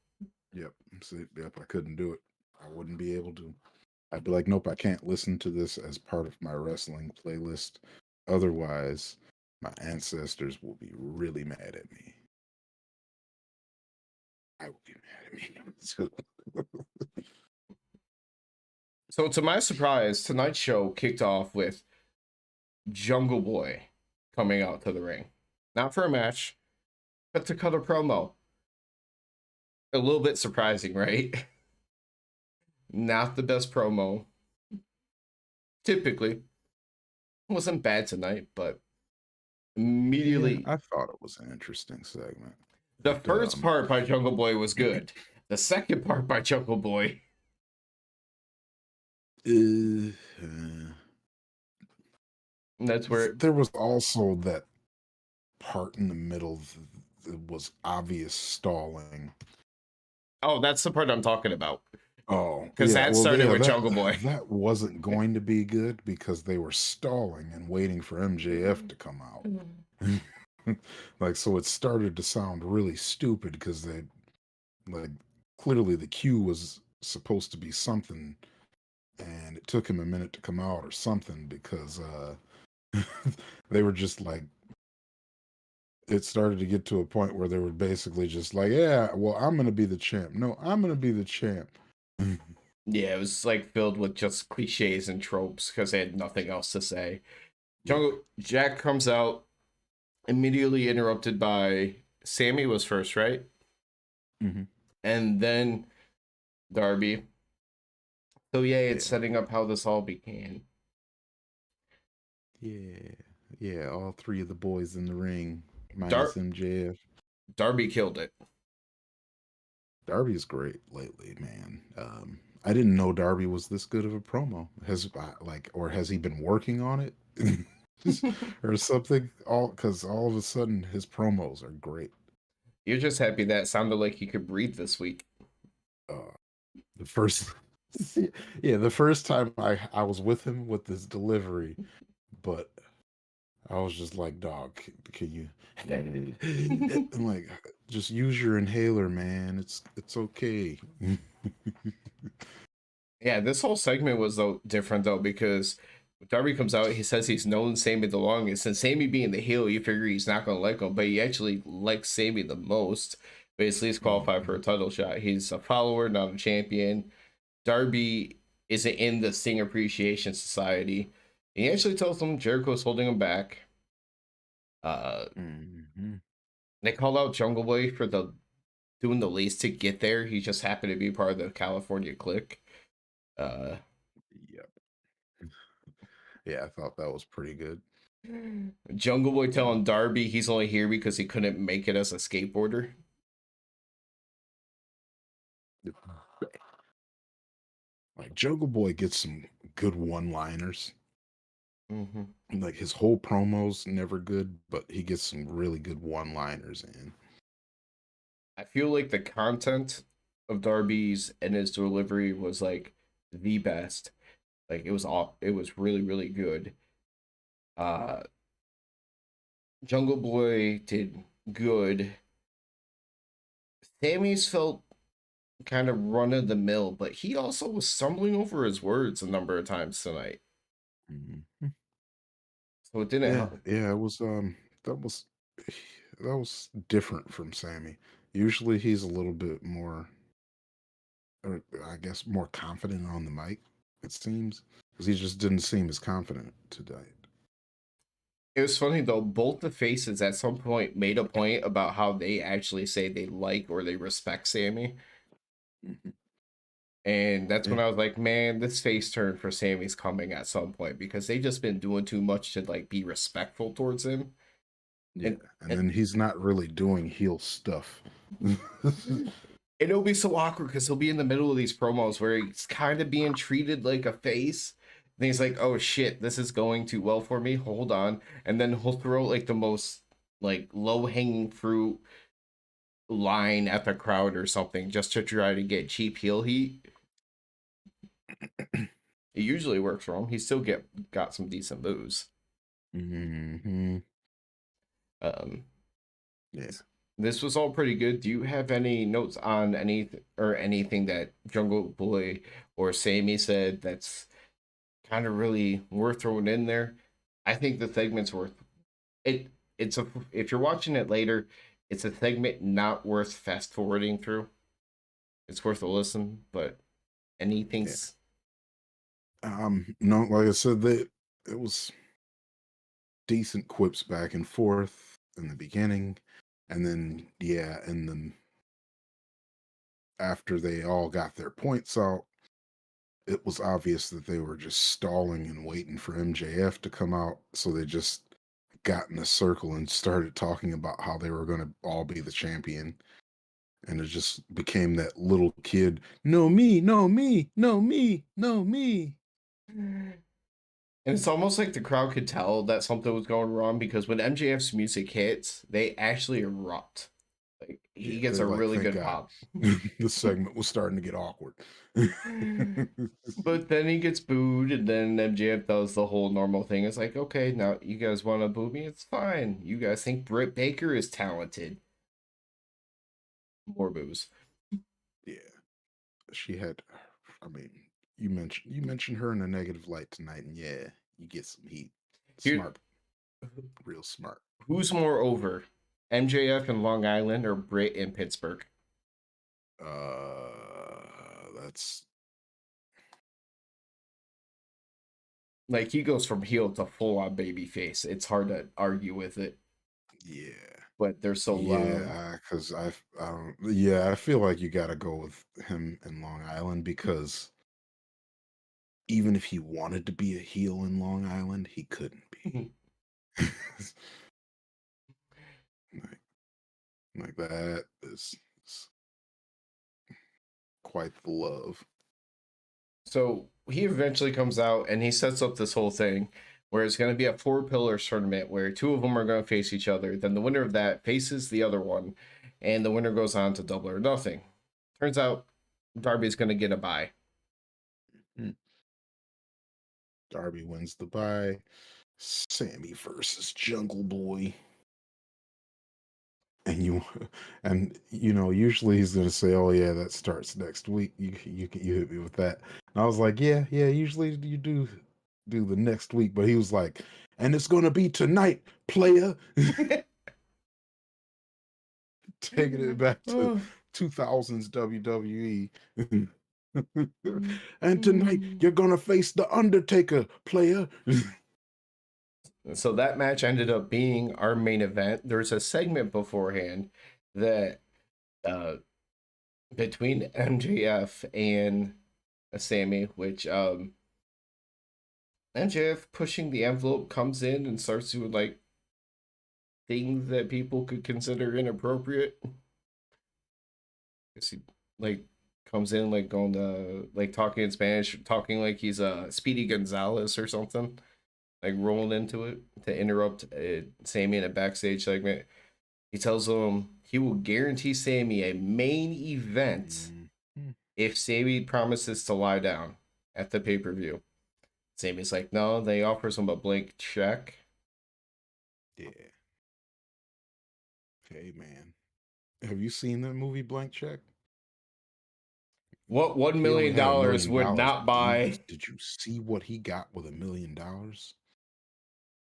Yep. See, yep. I couldn't do it. I wouldn't be able to. I'd be like, nope, I can't listen to this as part of my wrestling playlist. Otherwise, my ancestors will be really mad at me. I will be mad at me. So, So to my surprise, tonight's show kicked off with Jungle Boy coming out to the ring. Not for a match, but to cut a promo. A little bit surprising, right? Not the best promo. Typically. Wasn't bad tonight, but yeah, immediately I thought it was an interesting segment. the But first part by Jungle Boy was good. The second part by Jungle Boy, uh, that's where there was also that part in the middle that was obvious stalling. oh, that's the part I'm talking about. Oh, Because yeah. that Well, started yeah, with that Jungle Boy. that wasn't going to be good because they were stalling and waiting for MJF to come out. Like, so it started to sound really stupid because they, like, clearly the cue was supposed to be something, and it took him a minute to come out or something because they were just like, it started to get to a point where they were basically just like, yeah, well, I'm gonna be the champ. No, I'm gonna be the champ. Yeah, it was like filled with just cliches and tropes because they had nothing else to say. Yeah. Jungle Jack comes out, immediately interrupted by Sammy was first, right? hmm And then Darby. So yeah, it's Yeah. setting up how this all began. Yeah. Yeah. All three of the boys in the ring. minus Dar- MJF. Darby killed it. Darby's great lately, man. I didn't know Darby was this good of a promo. Or has he been working on it, or something? Because all of a sudden his promos are great. You're just happy that sounded like he could breathe this week. Uh, the first, yeah, the first time I was with him with this delivery, but I was just like, dog, can you? I'm like, just use your inhaler, man. It's okay. Yeah, this whole segment was though different though because Darby comes out, he says he's known Sammy the longest, and Sammy being the heel, you figure he's not gonna like him, but he actually likes Sammy the most. Basically, he's qualified for a title shot. He's a follower, not a champion. Darby isn't in the Sting Appreciation Society. And he actually tells them Jericho's holding him back. Mhm. They call out Jungle Boy for the doing the least to get there. He just happened to be part of the California clique. Uh, Yep. Yeah, I thought that was pretty good. Jungle Boy telling Darby he's only here because he couldn't make it as a skateboarder. Like Jungle Boy gets some good one-liners. Mm-hmm. Like his whole promo's never good, but he gets some really good one-liners in. I feel like the content of Darby's and his delivery was like the best. Like it was really really good. Uh, Jungle Boy did good. Sammy's felt kind of run of the mill, but he also was stumbling over his words a number of times tonight. Mhm. So it didn't Yeah, help. yeah, it was that was that was different from Sammy. Usually he's a little bit more, or I guess more confident on the mic, it seems. Because he just didn't seem as confident today. It was funny though, both the faces at some point made a point about how they actually say they like or they respect Sammy. Mhm. And that's when Yeah, I was like, man, this face turn for Sammy's coming at some point because they've just been doing too much to like be respectful towards him. yeah. And And and then he's not really doing heel stuff. it'll be so awkward because he'll be in the middle of these promos where he's kind of being treated like a face. And he's like, oh shit, this is going too well for me. Hold on. And then he'll throw like the most like low hanging fruit line at the crowd or something just to try to get cheap heel heat. It usually works for him. He still got some decent moves. Hmm. Um, Yeah. this was all pretty good. Do you have any notes on anything that Jungle Boy or Sammy said that's kind of really worth throwing in there? I think the segment's worth it. It's a if you're watching it later, it's a segment not worth fast forwarding through. It's worth a listen, but Yeah. anything's No, like I said, it was decent quips back and forth in the beginning, and then yeah, and then after they all got their points out, it was obvious that they were just stalling and waiting for MJF to come out, so they just got in a circle and started talking about how they were going to all be the champion. And it just became that little kid, no me, no me, no me, no me. And it's almost like the crowd could tell that something was going wrong because when MJF's music hits, they actually erupt. Like he Yeah, gets they're a like, really thank good God. pop. The segment was starting to get awkward. But then he gets booed, and then MJF does the whole normal thing. It's like, okay, now you guys want to boo me? It's fine. You guys think Britt Baker is talented? More boos. Yeah, she had. I mean, you mentioned her in a negative light tonight, and yeah, you get some heat. Here, Smart, real smart. who's more over, MJF in Long Island or Britt in Pittsburgh? That's Like he goes from heel to full on baby face. It's hard to argue with it, yeah, but they're so loud. yeah. Because I don't. Yeah, I feel like you got to go with him in Long Island because even if he wanted to be a heel in Long Island, he couldn't be. Like that is quite the love. So he eventually comes out and he sets up this whole thing where it's going to be a 4 pillars tournament where two of them are going to face each other. Then the winner of that faces the other one, and the winner goes on to Double or Nothing. Turns out Darby's going to get a bye. Darby wins the bye. Sammy versus Jungle Boy. And usually he's gonna say, "Oh yeah, that starts next week." You hit me with that, and I was like, "Yeah, yeah." Usually you do the next week, but he was like, "And it's gonna be tonight, player." Taking it back to 2000s WWE. And tonight you're gonna face the Undertaker, player. So that match ended up being our main event. There's a segment beforehand that between MJF and Sammy, which MJF pushing the envelope comes in and starts doing like things that people could consider inappropriate. He like comes in like going to like talking in Spanish, talking like he's Speedy Gonzalez or something, like rolling into it to interrupt Sammy in a backstage segment. He tells him he will guarantee Sammy a main event if Sammy promises to lie down at the pay-per-view. Sammy's like, no, they offers him a blank check. Yeah. Hey man, have you seen that movie Blank Check? What $1 He only million had $1 million, would not but buy? did you see what he got with $1 million?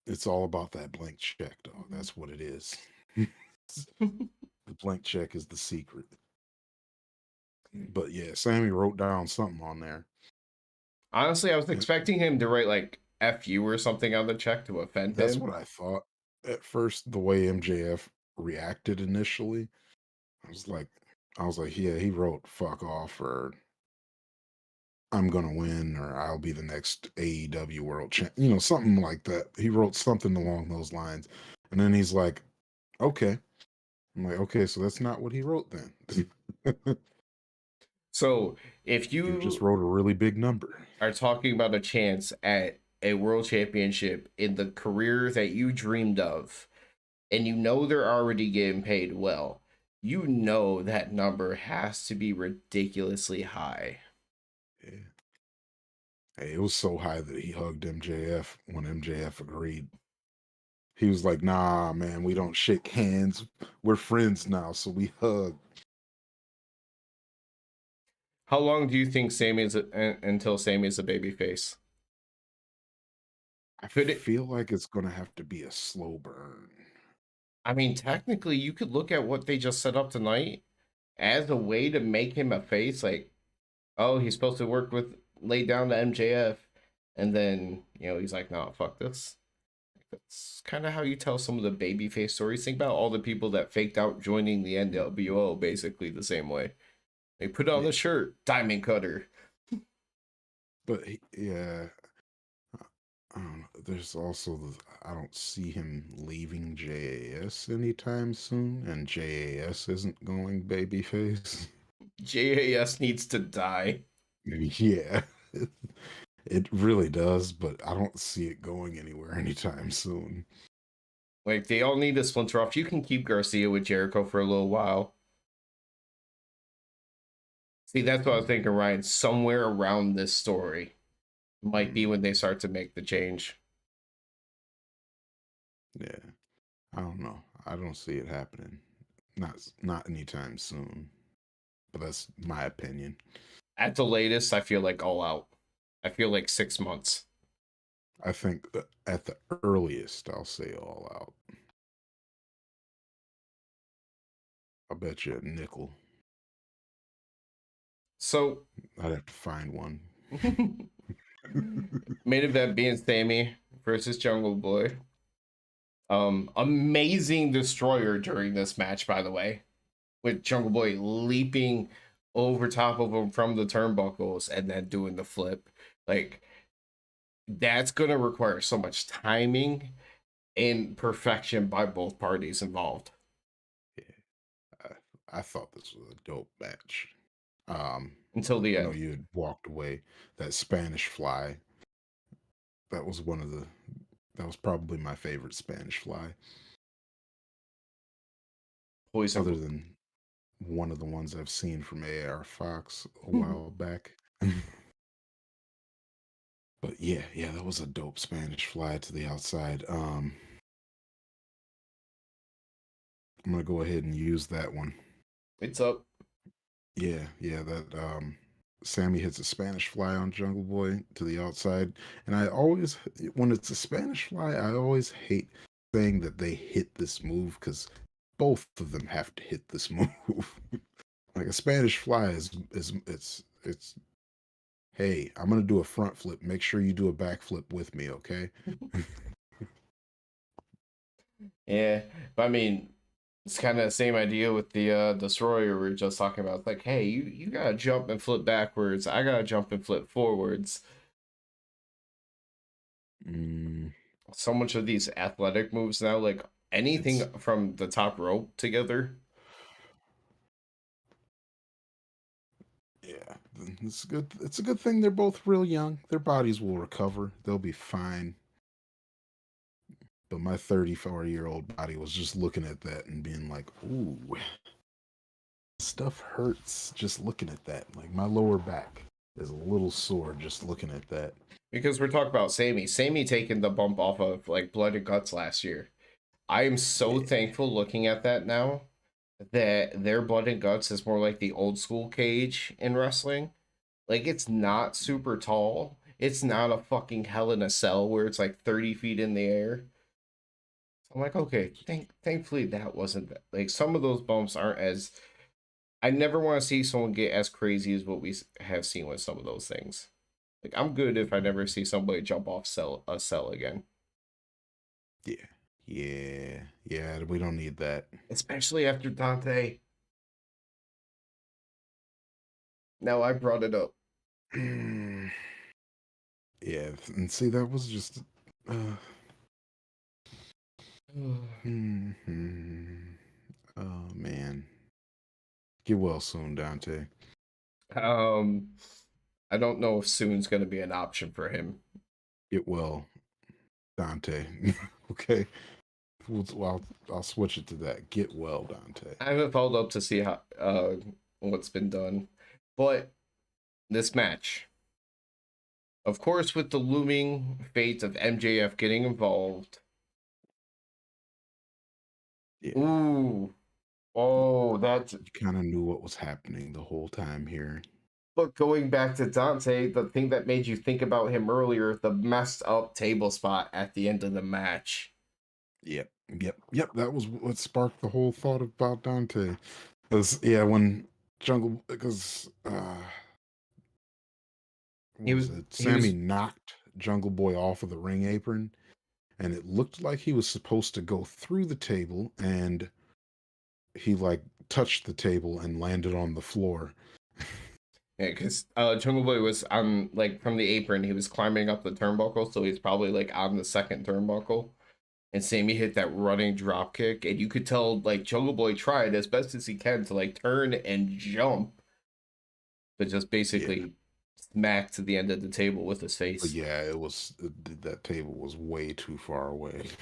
It's all about that blank check, dog. That's what it is. The blank check is the secret. But yeah, Sammy wrote down something on there. Honestly, I was expecting him to write like "fu" or something on the check to offend That's him. what I thought at first. The way MJF reacted initially, I was like, yeah, he wrote "fuck off" or "I'm gonna win" or "I'll be the next AEW world champ," something like that. He wrote something along those lines, and then he's like, "Okay." I'm like, "Okay, so that's not what he wrote then." So if You just you wrote a really big number. are talking about a chance at a world championship in the career that you dreamed of, and you know they're already getting paid well, you know that number has to be ridiculously high. Yeah. Hey, it was so high that he hugged MJF when MJF agreed. He was like, "Nah, man, we don't shake hands. We're friends now, so we hug." How long do you think until Sammy is a babyface? I Could it? feel like it's gonna have to be a slow burn. I mean, technically, you could look at what they just set up tonight as a way to make him a face. Like, oh, he's supposed to lay down to MJF, and then he's like, no, fuck this. That's kind of how you tell some of the babyface stories. Think about all the people that faked out joining the NWO basically the same way. They put on Yeah. the shirt, Diamond Cutter. But yeah, I don't know. There's also I don't see him leaving JAS anytime soon, and JAS isn't going babyface. JAS needs to die. Yeah, it really does, but I don't see it going anywhere anytime soon. Like, they all need to splinter off. You can keep Garcia with Jericho for a little while. See, that's what I was thinking, Ryan. Somewhere around this story might be when they start to make the change. Yeah, I don't know. I don't see it happening. Not anytime soon. But that's my opinion. At the latest, I feel like All Out. I feel like 6 months. I think at the earliest, I'll say All Out. I'll bet you a nickel. So, I'd have to find one. main event being Sammy versus Jungle Boy. Amazing destroyer during this match, by the way, with Jungle Boy leaping over top of him from the turnbuckles and then doing the flip. Like, that's gonna require so much timing and perfection by both parties involved. Yeah. I thought this was a dope match. Um, until the I know end. you had walked away. That Spanish Fly, that was one of the that was probably my favorite Spanish Fly, Poison. other than one of the ones I've seen from AR Fox a while back. But yeah, that was a dope Spanish Fly to the outside. I'm gonna go ahead and use that one. It's up. Yeah, that Sammy hits a Spanish Fly on Jungle Boy to the outside, and I always, when it's a Spanish Fly, I always hate saying that they hit this move because both of them have to hit this move. Like a Spanish Fly is it's hey, I'm gonna do a front flip. Make sure you do a back flip with me, okay? Yeah, but I mean, it's kind of the same idea with the destroyer we were just talking about. It's like, hey, you gotta jump and flip backwards. I gotta jump and flip forwards. Mm, So much of these athletic moves now, like anything it's from the top rope together. yeah, it's good. It's a good thing they're both real young. Their bodies will recover. They'll be fine. But my 34-year-old body was just looking at that and being like, "Ooh, stuff hurts just looking at that. Like my lower back is a little sore just looking at that." Because we're talking about Sammy. Sammy taking the bump off of like Blood and Guts last year. I am so Yeah, thankful looking at that now that their Blood and Guts is more like the old school cage in wrestling. Like it's not super tall. It's not a fucking Hell in a Cell where it's like 30 feet in the air. I'm like, okay, thankfully that wasn't that. Like some of those bumps aren't as. I never want to see someone get as crazy as what we have seen with some of those things. Like I'm good if I never see somebody jump off a cell again, yeah, yeah. We don't need that. especially after Dante. Now I brought it up. Yeah, and see, that was just. Uh, mhm. Oh man, get well soon, Dante. um, I don't know if soon's gonna be an option for him. Get well, Dante. Okay, I'll switch it to that. Get well, Dante. I haven't followed up to see how what's been done, but this match, of course, with the looming fate of MJF getting involved. Yeah, Ooh, oh, that's. you kind of knew what was happening the whole time here. But going back to Dante, the thing that made you think about him earlier, the messed up table spot at the end of the match. Yep. That was what sparked the whole thought about Dante. Because yeah, when Jungle, because He what was was it? he Sammy was knocked Jungle Boy off of the ring apron, and it looked like he was supposed to go through the table, and he like touched the table and landed on the floor. Yeah, because Jungle Boy was on like from the apron, he was climbing up the turnbuckle, so he's probably like on the second turnbuckle. And Sammy hit that running drop kick, and you could tell like Jungle Boy tried as best as he can to like turn and jump, but just Yeah, basically smacked to the end of the table with his but face. yeah, it was that table was way too far away.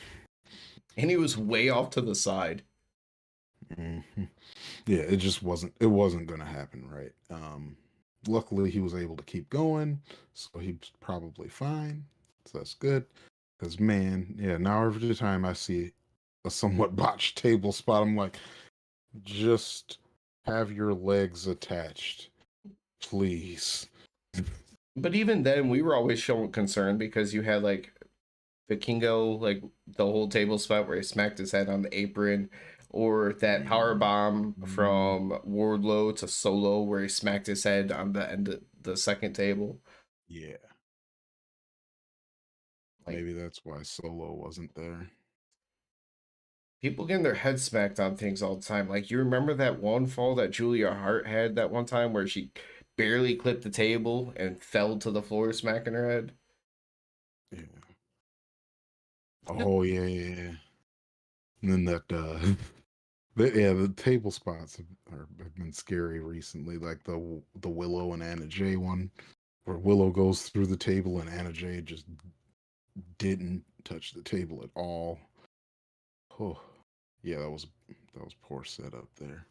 And he was way off to the side. Mhm. Yeah, it just wasn't. It wasn't going to happen, right? Luckily, he was able to keep going, so he's probably fine. So that's good. Because man, yeah, now every time I see a somewhat botched table spot, I'm like, just have your legs attached, please. But even then, we were always showing concern because you had like the Kingo, like the whole table spot where he smacked his head on the apron, or that power bomb Mm, from Wardlow to Solo where he smacked his head on the end of the second table. yeah, Like maybe that's why Solo wasn't there. people getting their heads smacked on things all the time. Like you remember that one fall that Julia Hart had that one time where she barely clipped the table and fell to the floor smacking her head. Yeah. Oh yeah. And then that The table spots have been scary recently, like the Willow and Anna Jay one, where Willow goes through the table and Anna Jay just didn't touch the table at all. Oh, yeah, that was poor setup there.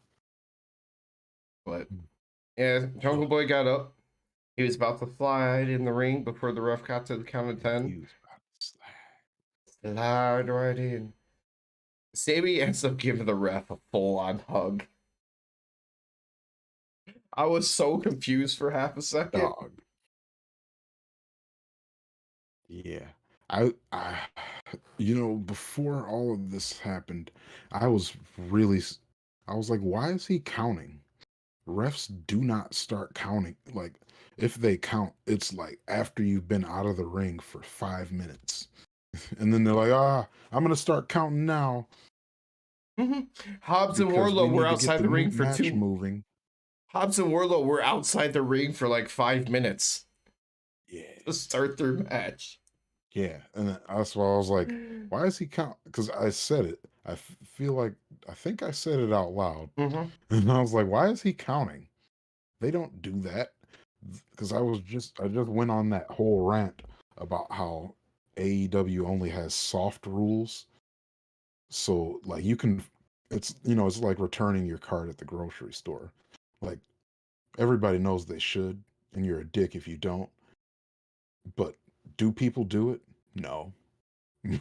But yeah, Jungle Boy got up. He was about to slide in the ring before the ref got to the count of 10. He was about to slide. Slide right in. Sammy ends up giving the ref a full-on hug. I was so confused for half a second. Dog. Yeah. I before all of this happened, I was really I was like, why is he counting? Refs do not start counting. Like, if they count, it's like after you've been out of the ring for 5 minutes. And then they're like, I'm gonna start counting now Hobbs and because we Warlow were need to get outside the the ring for match two. moving. Hobbs and Warlow were outside the ring for like 5 minutes Yeah. to start their match. Yeah. And that's why I was like, why is he count? Because I said it. Feel like I think I said it out loud. Mm-hmm. And I was like, why is he counting? They don't do that. Because I just went on that whole rant about how AEW only has soft rules. So like it's like returning your card at the grocery store. Like, everybody knows they should, and you're a dick if you don't. But do people do it? No. Because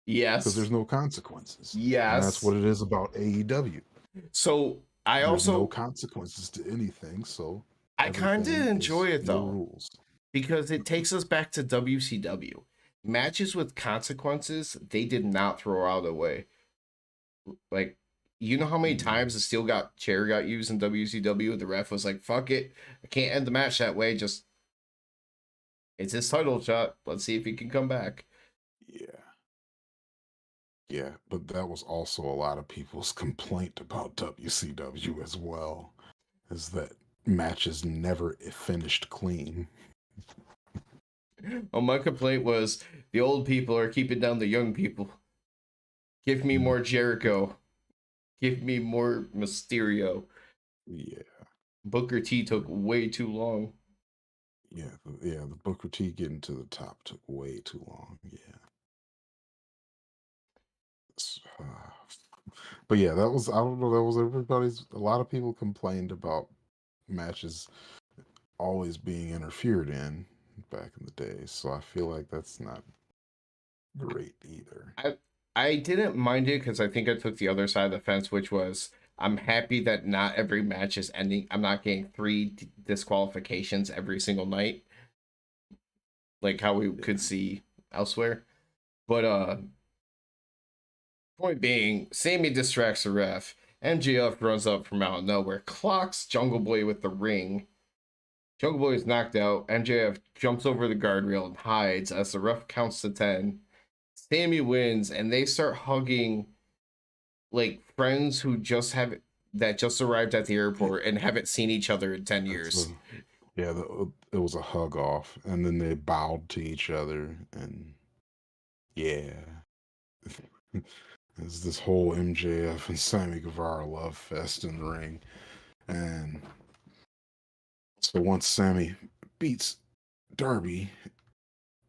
Yes. there's no consequences. And that's Yes. what it is about AEW. So There's no consequences to anything, so I kind of everything enjoy is it no though, rules. because it takes us back to WCW. Matches with consequences, they did not throw out away. Like, you know how many times the steel chair got used in WCW? The ref was like, fuck it. I can't end the match that way. Just, it's his title shot. Let's see if he can come back. Yeah. Yeah, but that was also a lot of people's complaint about WCW as well, is that matches never finished clean. Well, my complaint was the old people are keeping down the young people. Give me more Jericho. Give me more Mysterio. Yeah, Booker T took way too long. the Booker T getting to the top took way too long. Yeah. But yeah, that was, I don't know, that was a lot of people complained about matches always being interfered in back in the day. So I feel like that's not great either. I didn't mind it because I think I took the other side of the fence, which was I'm happy that not every match is ending. I'm not getting three disqualifications every single night, like how we could see elsewhere. But point being, Sammy distracts the ref. MJF runs up from out of nowhere, clocks Jungle Boy with the ring. Jungle Boy is knocked out. MJF jumps over the guardrail and hides as the ref counts to 10. Sammy wins, and they start hugging like friends who just arrived at the airport and haven't seen each other in 10 years. It was a hug off, and then they bowed to each other, and yeah. There's this whole MJF and Sammy Guevara love fest in the ring. And so once Sammy beats Darby,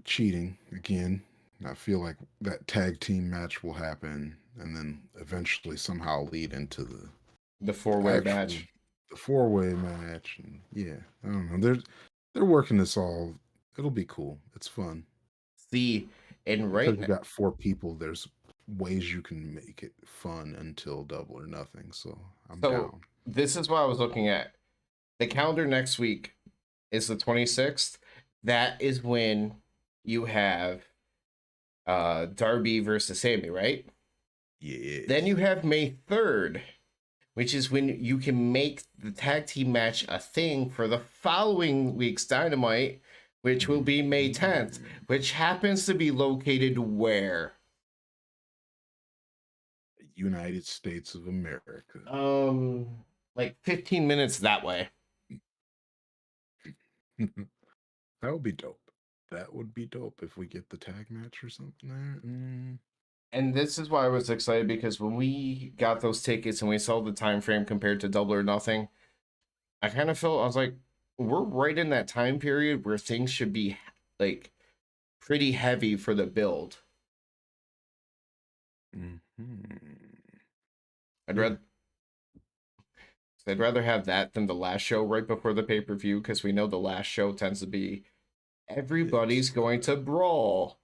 cheating again, I feel like that tag team match will happen and then eventually somehow lead into The the four-way actual match. the four-way match. And yeah, I don't know. They're working this all. It'll be cool. It's fun. See, and Because right you now, got four people, there's ways you can make it fun until Double or Nothing. So I'm so down. this is what I was looking at. The calendar next week is the 26th. That is when you have Darby versus Sammy, right? Yes. Then you have May 3rd, which is when you can make the tag team match a thing for the following week's Dynamite, which will be May 10th, which happens to be located where? United States of America. Like 15 minutes that way. That would be dope. That would be dope if we get the tag match or something there. And this is why I was excited, because when we got those tickets and we saw the time frame compared to Double or Nothing, I kind of felt, I was like, we're right in that time period where things should be like pretty heavy for the build. I'd Yeah. rather I'd rather have that than the last show right before the pay-per-view, because we know the last show tends to be everybody's It's going to brawl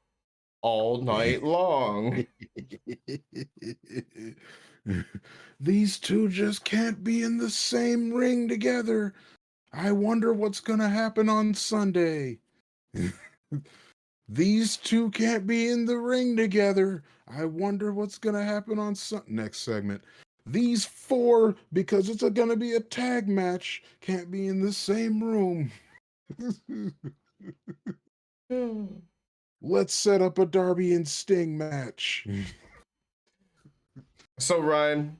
all night long. These two just can't be in the same ring together. I wonder what's gonna happen on Sunday. These two can't be in the ring together. I wonder what's gonna happen on next segment. These four, because it's gonna be a tag match, can't be in the same room. Let's set up a Darby and Sting match. So Ryan,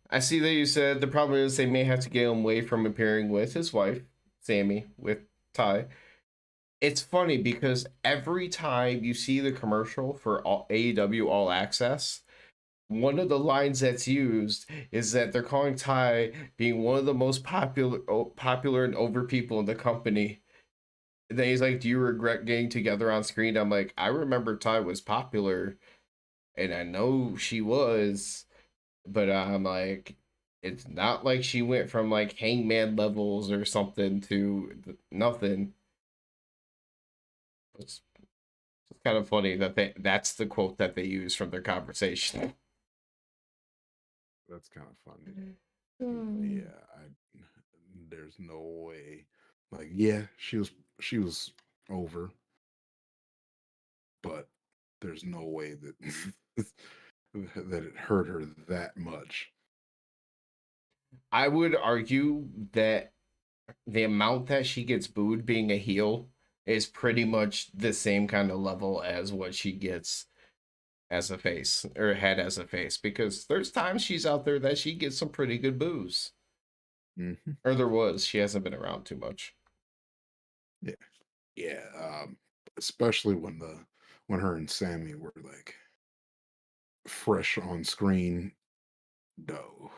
I see that you said the problem is they may have to get him away from appearing with his wife, Sammy, with Ty. It's funny because every time you see the commercial for AEW All Access, one of the lines that's used is that they're calling Ty being one of the most popular and over people in the company. And then he's like, "Do you regret getting together on screen?" I'm like, "I remember Ty was popular, and I know she was, but I'm like, it's not like she went from like Hangman levels or something to nothing." It's kind of funny that that's the quote that they use from their conversation. That's kind of funny. Mm. Yeah, there's no way. Like, yeah, she was over, but there's no way that that it hurt her that much. I would argue that the amount that she gets booed being a heel is pretty much the same kind of level as what she gets as a face, or had as a face, because there's times she's out there that she gets some pretty good boos. Hmm. Or there was. She hasn't been around too much. Yeah, yeah. Especially when her and Sammy were like fresh on screen. No,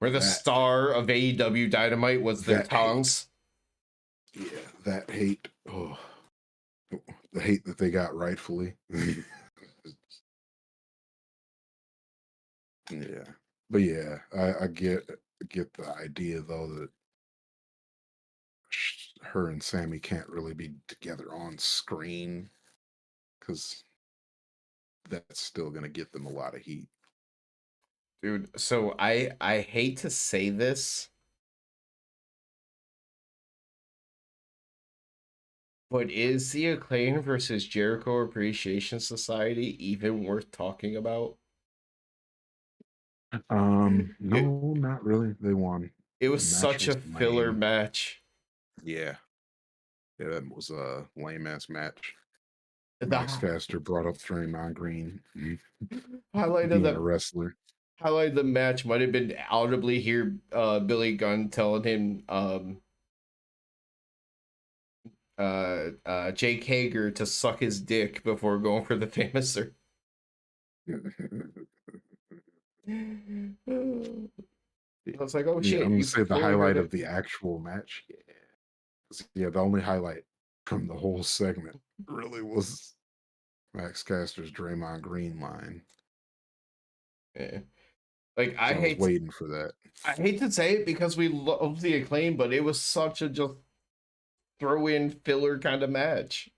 Where the that star of AEW Dynamite was their that hate. tongues. Yeah, that hate. Oh, the hate that they got rightfully. Yeah, but yeah, I get the idea though that her and Sammy can't really be together on screen because that's still gonna get them a lot of heat. Dude, so I hate to say this, but is the Acclaim versus Jericho Appreciation Society even worth talking about? It No, not really. They won. it The was match such a was filler lame. match. Yeah, yeah, that was a lame ass match. The Max Caster brought up Draymond Green highlight of being a the wrestler. highlight of the match might have been audibly hear Billy Gunn telling him Jake Hager to suck his dick before going for the famouser. I was like, oh Yeah, shit, I'm gonna you say the fully heard highlight it. of the actual match. Yeah, 'cause, yeah, the only highlight from the whole segment really was Max Caster's Draymond Green line. Yeah. Like 'Cause I was waiting for that. I hate to say it because we love the Acclaim, but it was such a just throw in filler kind of match.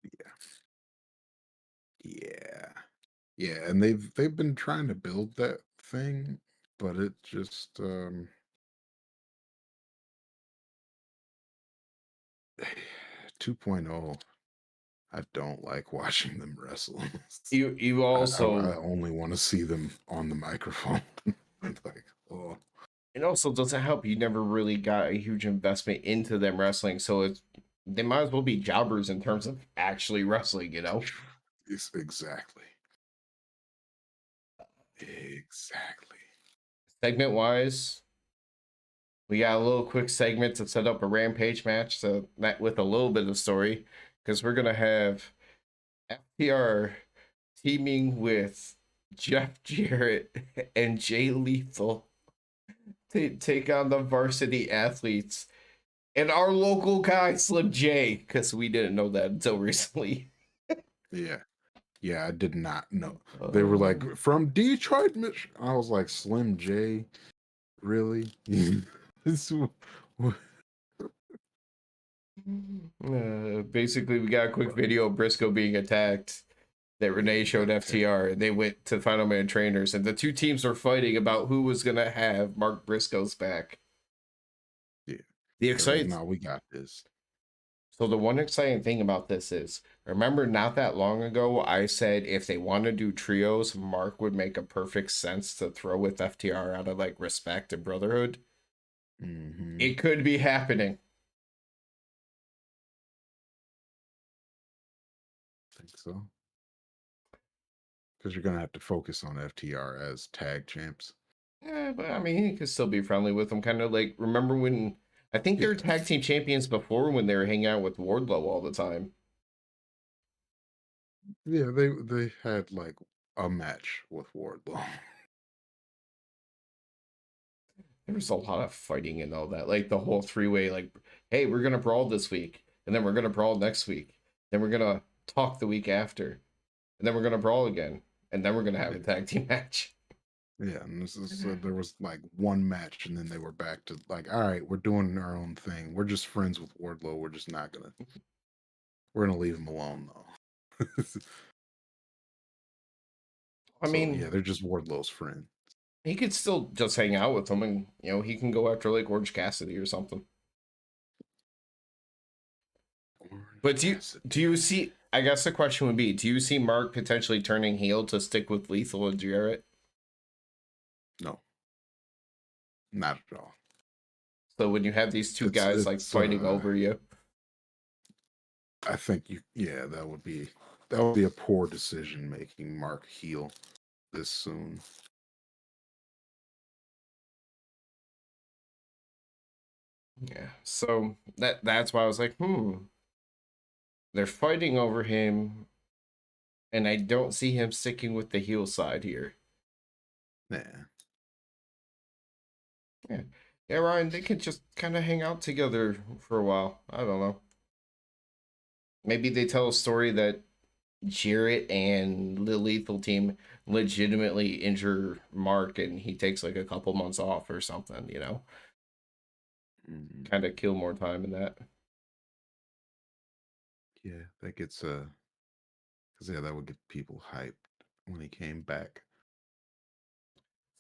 Yeah, yeah, yeah, and they've been trying to build that thing, but it just 2.0. I don't like watching them wrestle. You I also only want to see them on the microphone. Like, oh, it also doesn't help. You never really got a huge investment into them wrestling, so it's they might as well be jobbers in terms of actually wrestling. it's exactly, exactly. Segment wise, we got a little quick segment to set up a Rampage match, so that with a little bit of story, because we're gonna have FTR teaming with Jeff Jarrett and Jay Lethal take on the varsity athletes and our local guy Slim J, because we didn't know that until recently. Yeah. Yeah, I did not know. They were like, from Detroit, Michigan. I was like, Slim J? Really? This- Basically, we got a quick video of Briscoe being attacked that Renee showed FTR, and they went to Final Man Trainers, and the two teams were fighting about who was going to have Mark Briscoe's back. Yeah. The They're like, exciting, no, we got this. so the one exciting thing about this is, remember not that long ago, I said if they want to do trios, Mark would make a perfect sense to throw with FTR out of like respect and brotherhood. Mm-hmm. It could be happening. I think so. Because you're going to have to focus on FTR as tag champs. Yeah, but I mean, he could still be friendly with them. Kind of like, remember when I think they were tag team champions before when they were hanging out with Wardlow all the time. Yeah, they had like a match with Wardlow. There was a lot of fighting and all that. Like the whole three-way, like, hey, we're gonna brawl this week, and then we're gonna brawl next week, then we're gonna talk the week after, and then we're gonna brawl again, and then we're gonna have a tag team match. Yeah, and this is there was like one match, and then they were back to like, all right, we're doing our own thing. We're just friends with Wardlow. We're just not gonna. We're gonna leave him alone though. I So yeah, mean, they're just Wardlow's friend. he could still just hang out with them, and he can go after like Orange Cassidy or something. But do you see? I guess the question would be: do you see Mark potentially turning heel to stick with Lethal and Jarrett? No, not at all. So when you have these two guys like It's fighting over you, I think yeah, that would be a poor decision making Mark heel this soon. yeah. So that's why I was like, they're fighting over him, and I don't see him sticking with the heel side here. Yeah. Yeah, yeah, Ryan. They could just kind of hang out together for a while. I don't know. Maybe they tell a story that Jarrett and the Lethal team legitimately injure Mark and he takes like a couple months off or something, Mm-hmm. kind of kill more time in that. Yeah, that gets because yeah, that would get people hyped when he came back.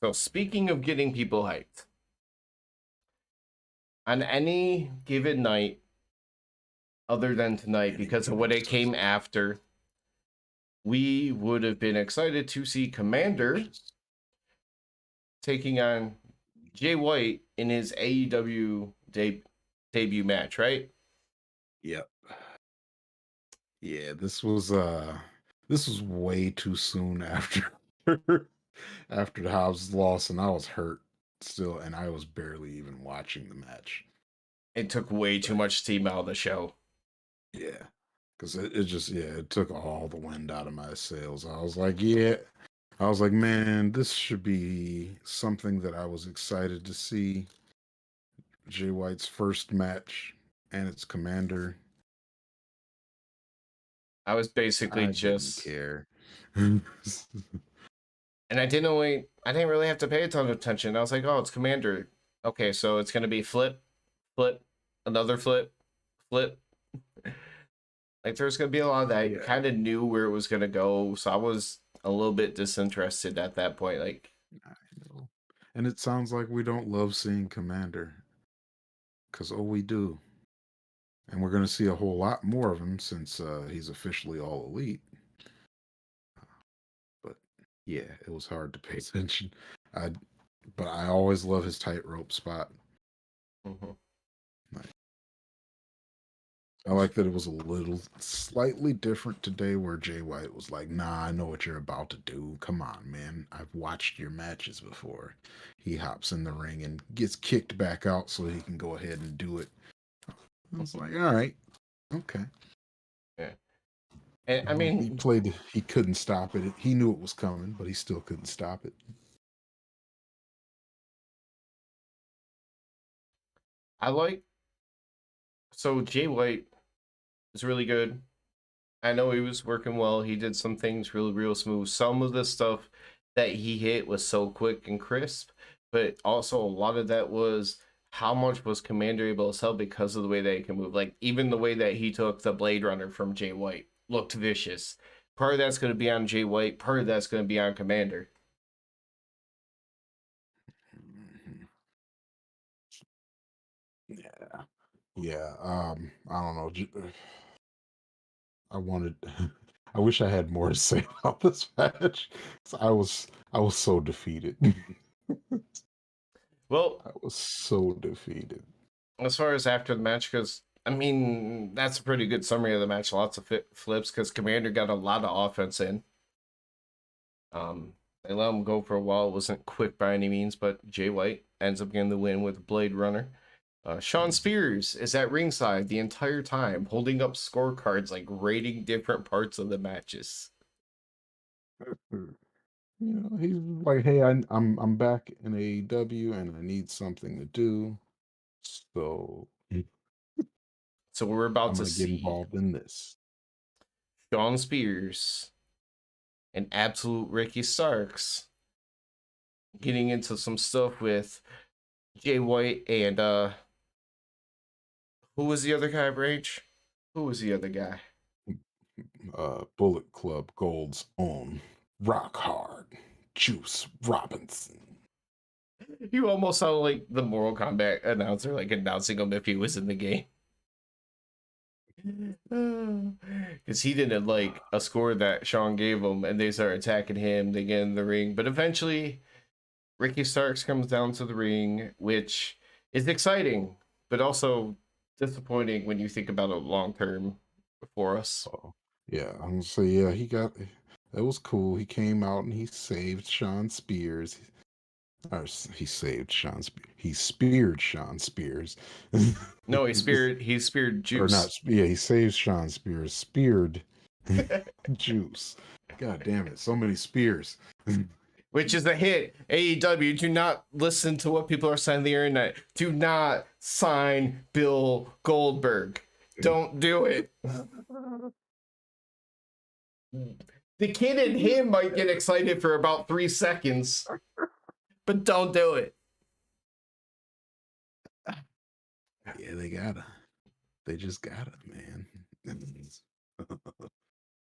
So, speaking of getting people hyped, on any given night other than tonight, because of what it came after, we would have been excited to see Commander taking on Jay White in his AEW debut match, right? Yep. Yeah, this was way too soon after after the Hobbs loss, and I was hurt still, and I was barely even watching the match. It took way too much steam out of the show. Yeah, because it just it took all the wind out of my sails. I was like, yeah, I was like, man, this should be something that I was excited to see. Jay White's first match, and it's Commander. I was basically I didn't just, care. and I didn't really have to pay a ton of attention. I was like, oh, it's Commander. Okay, so it's gonna be flip, flip, another flip, flip. Like there's gonna be a lot of that. I kind of knew where it was gonna go, so I was a little bit disinterested at that point. Like, I know. And it sounds like we don't love seeing Commander. Because, oh, we do. And we're going to see a whole lot more of him since he's officially all elite. But yeah, it was hard to pay attention. But I always love his tightrope spot. mhm. I like that it was a little slightly different today where Jay White was like, nah, I know what you're about to do. Come on, man. I've watched your matches before. He hops in the ring and gets kicked back out so he can go ahead and do it. I was like, all right, okay. Yeah. And I He mean, played. He couldn't stop it. He knew it was coming, but he still couldn't stop it. I like so Jay White is really good. I know he was working well. He did some things really real smooth. Some of the stuff that he hit was so quick and crisp, but also a lot of that was how much was Commander able to sell because of the way that he can move. Like even the way that he took the Blade Runner from Jay White looked vicious. Part of that's going to be on Jay White. Part of that's going to be on Commander. Mhm. Yeah, yeah. I don't know. I wanted. I wish I had more to say about this match. 'Cause I was so defeated. Well, I was so defeated. as far as after the match goes, I mean that's a pretty good summary of the match. Lots of flips because Commander got a lot of offense in. They let him go for a while. It wasn't quick by any means, but Jay White ends up getting the win with Blade Runner. Sean Mhm. Spears is at ringside the entire time, holding up scorecards, like rating different parts of the matches. He's like, hey, I'm back in AEW and I need something to do, so So we're about I'm to gonna get see involved in this. Sean Spears and absolute Ricky Starks getting into some stuff with Jay White and who was the other guy, Rage? Who was the other guy? Bullet Club Gold's own Rock Hard Juice Robinson. You almost sound like the Mortal Kombat announcer, like announcing him if he was in the game. Because he didn't like a score that Sean gave him, and they start attacking him. They get in the ring, but eventually Ricky Starks comes down to the ring, which is exciting, but also disappointing when you think about it long term for us. Oh, yeah, I'm gonna say, yeah, that was cool. He came out and he saved Sean Spears. He saved Sean Spears. He speared Sean Spears. No, he speared Or not, Juice, yeah, he saved Sean Spears. Speared Juice. God damn it, so many spears. which is a hit. AEW, do not listen to what people are saying on the internet. Do not sign Bill Goldberg. Don't do it. The kid in him might get excited for about 3 seconds, but don't do it. Yeah, they gotta. They just gotta, man. But yeah,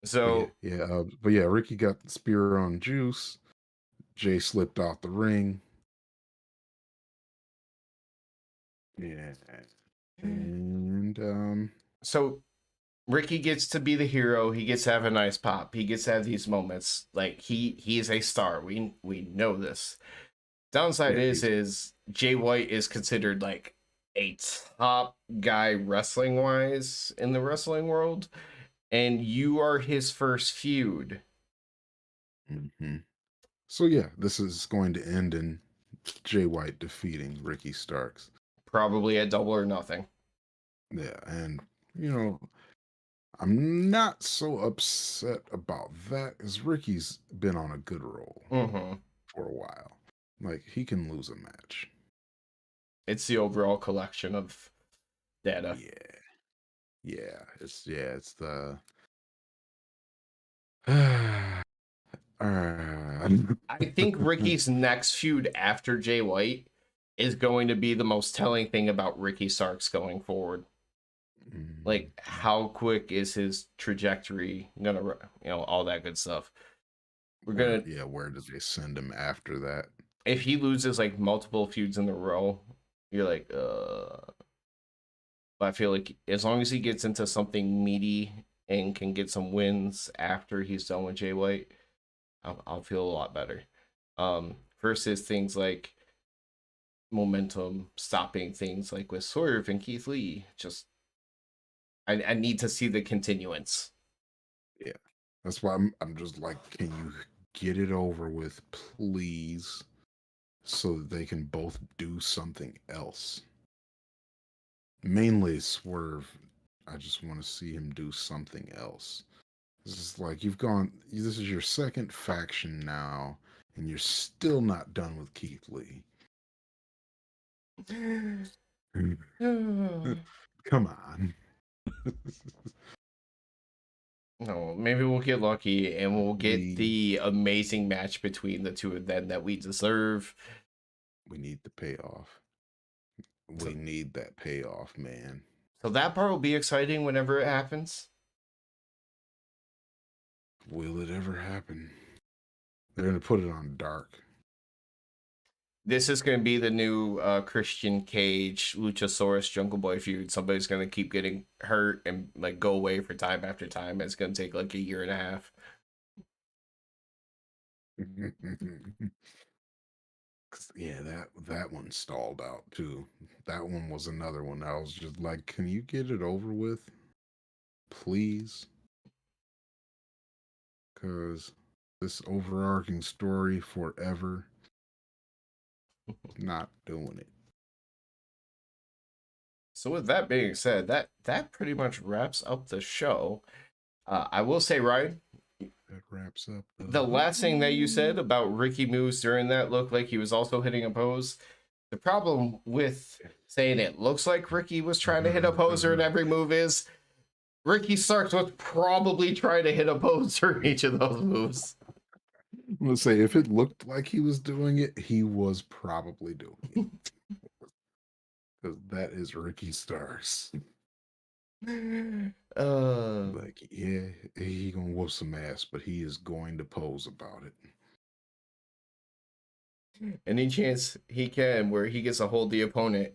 So, yeah, but yeah, Ricky got the spear on Juice. Jay slipped off the ring. Yeah, and so Ricky gets to be the hero. He gets to have a nice pop. He gets to have these moments. Like he is a star. We know this. Downside yeah, is Jay White is considered like a top guy wrestling wise in the wrestling world, and you are his first feud. hmm So yeah, this is going to end in Jay White defeating Ricky Starks. Probably at Double or Nothing. Yeah, and you know, I'm not so upset about that as Ricky's been on a good roll Mm-hmm. for a while. Like he can lose a match. It's the overall collection of data. Yeah. It's the I think Ricky's next feud after Jay White is going to be the most telling thing about Ricky Starks going forward. Like, how quick is his trajectory gonna, all that good stuff. We're where gonna, yeah, where does they send him after that? if he loses like multiple feuds in a row, you're like, But I feel like as long as he gets into something meaty and can get some wins after he's done with Jay White, I'll feel a lot better. Versus things like momentum stopping things like with Swerve and Keith Lee. Just I need to see the continuance. Yeah. That's why I'm just like, can you get it over with, please? So that they can both do something else. Mainly Swerve. I just want to see him do something else. It's just like you've gone. This is your second faction now, and you're still not done with Keith Lee. Come on. No, maybe we'll get lucky and we'll get We the amazing match between the two of them that we deserve. need the payoff. So, We need that payoff, man. so that part will be exciting whenever it happens. Will it ever happen? They're gonna put it on Dark. This is going to be the new Christian Cage Luchasaurus Jungle Boy feud. Somebody's going to keep getting hurt and like go away for time after time. It's going to take like a year and a half. Yeah, that one stalled out too. That one was another one. I was just like, can you get it over with, please? Because this overarching story forever, not doing it. So with that being said, that pretty much wraps up the show. I will say, Ryan, That wraps up the last thing that you said about Ricky moves during that looked like he was also hitting a pose. The problem with saying it looks like Ricky was trying to hit a poser in every move is Ricky Starks was probably trying to hit a poser in each of those moves. Let's say if it looked like he was doing it, he was probably doing it. Because that is Ricky Starks. Like, yeah, he gonna whoop some ass, but he is going to pose about it. Any chance he can where he gets to hold the opponent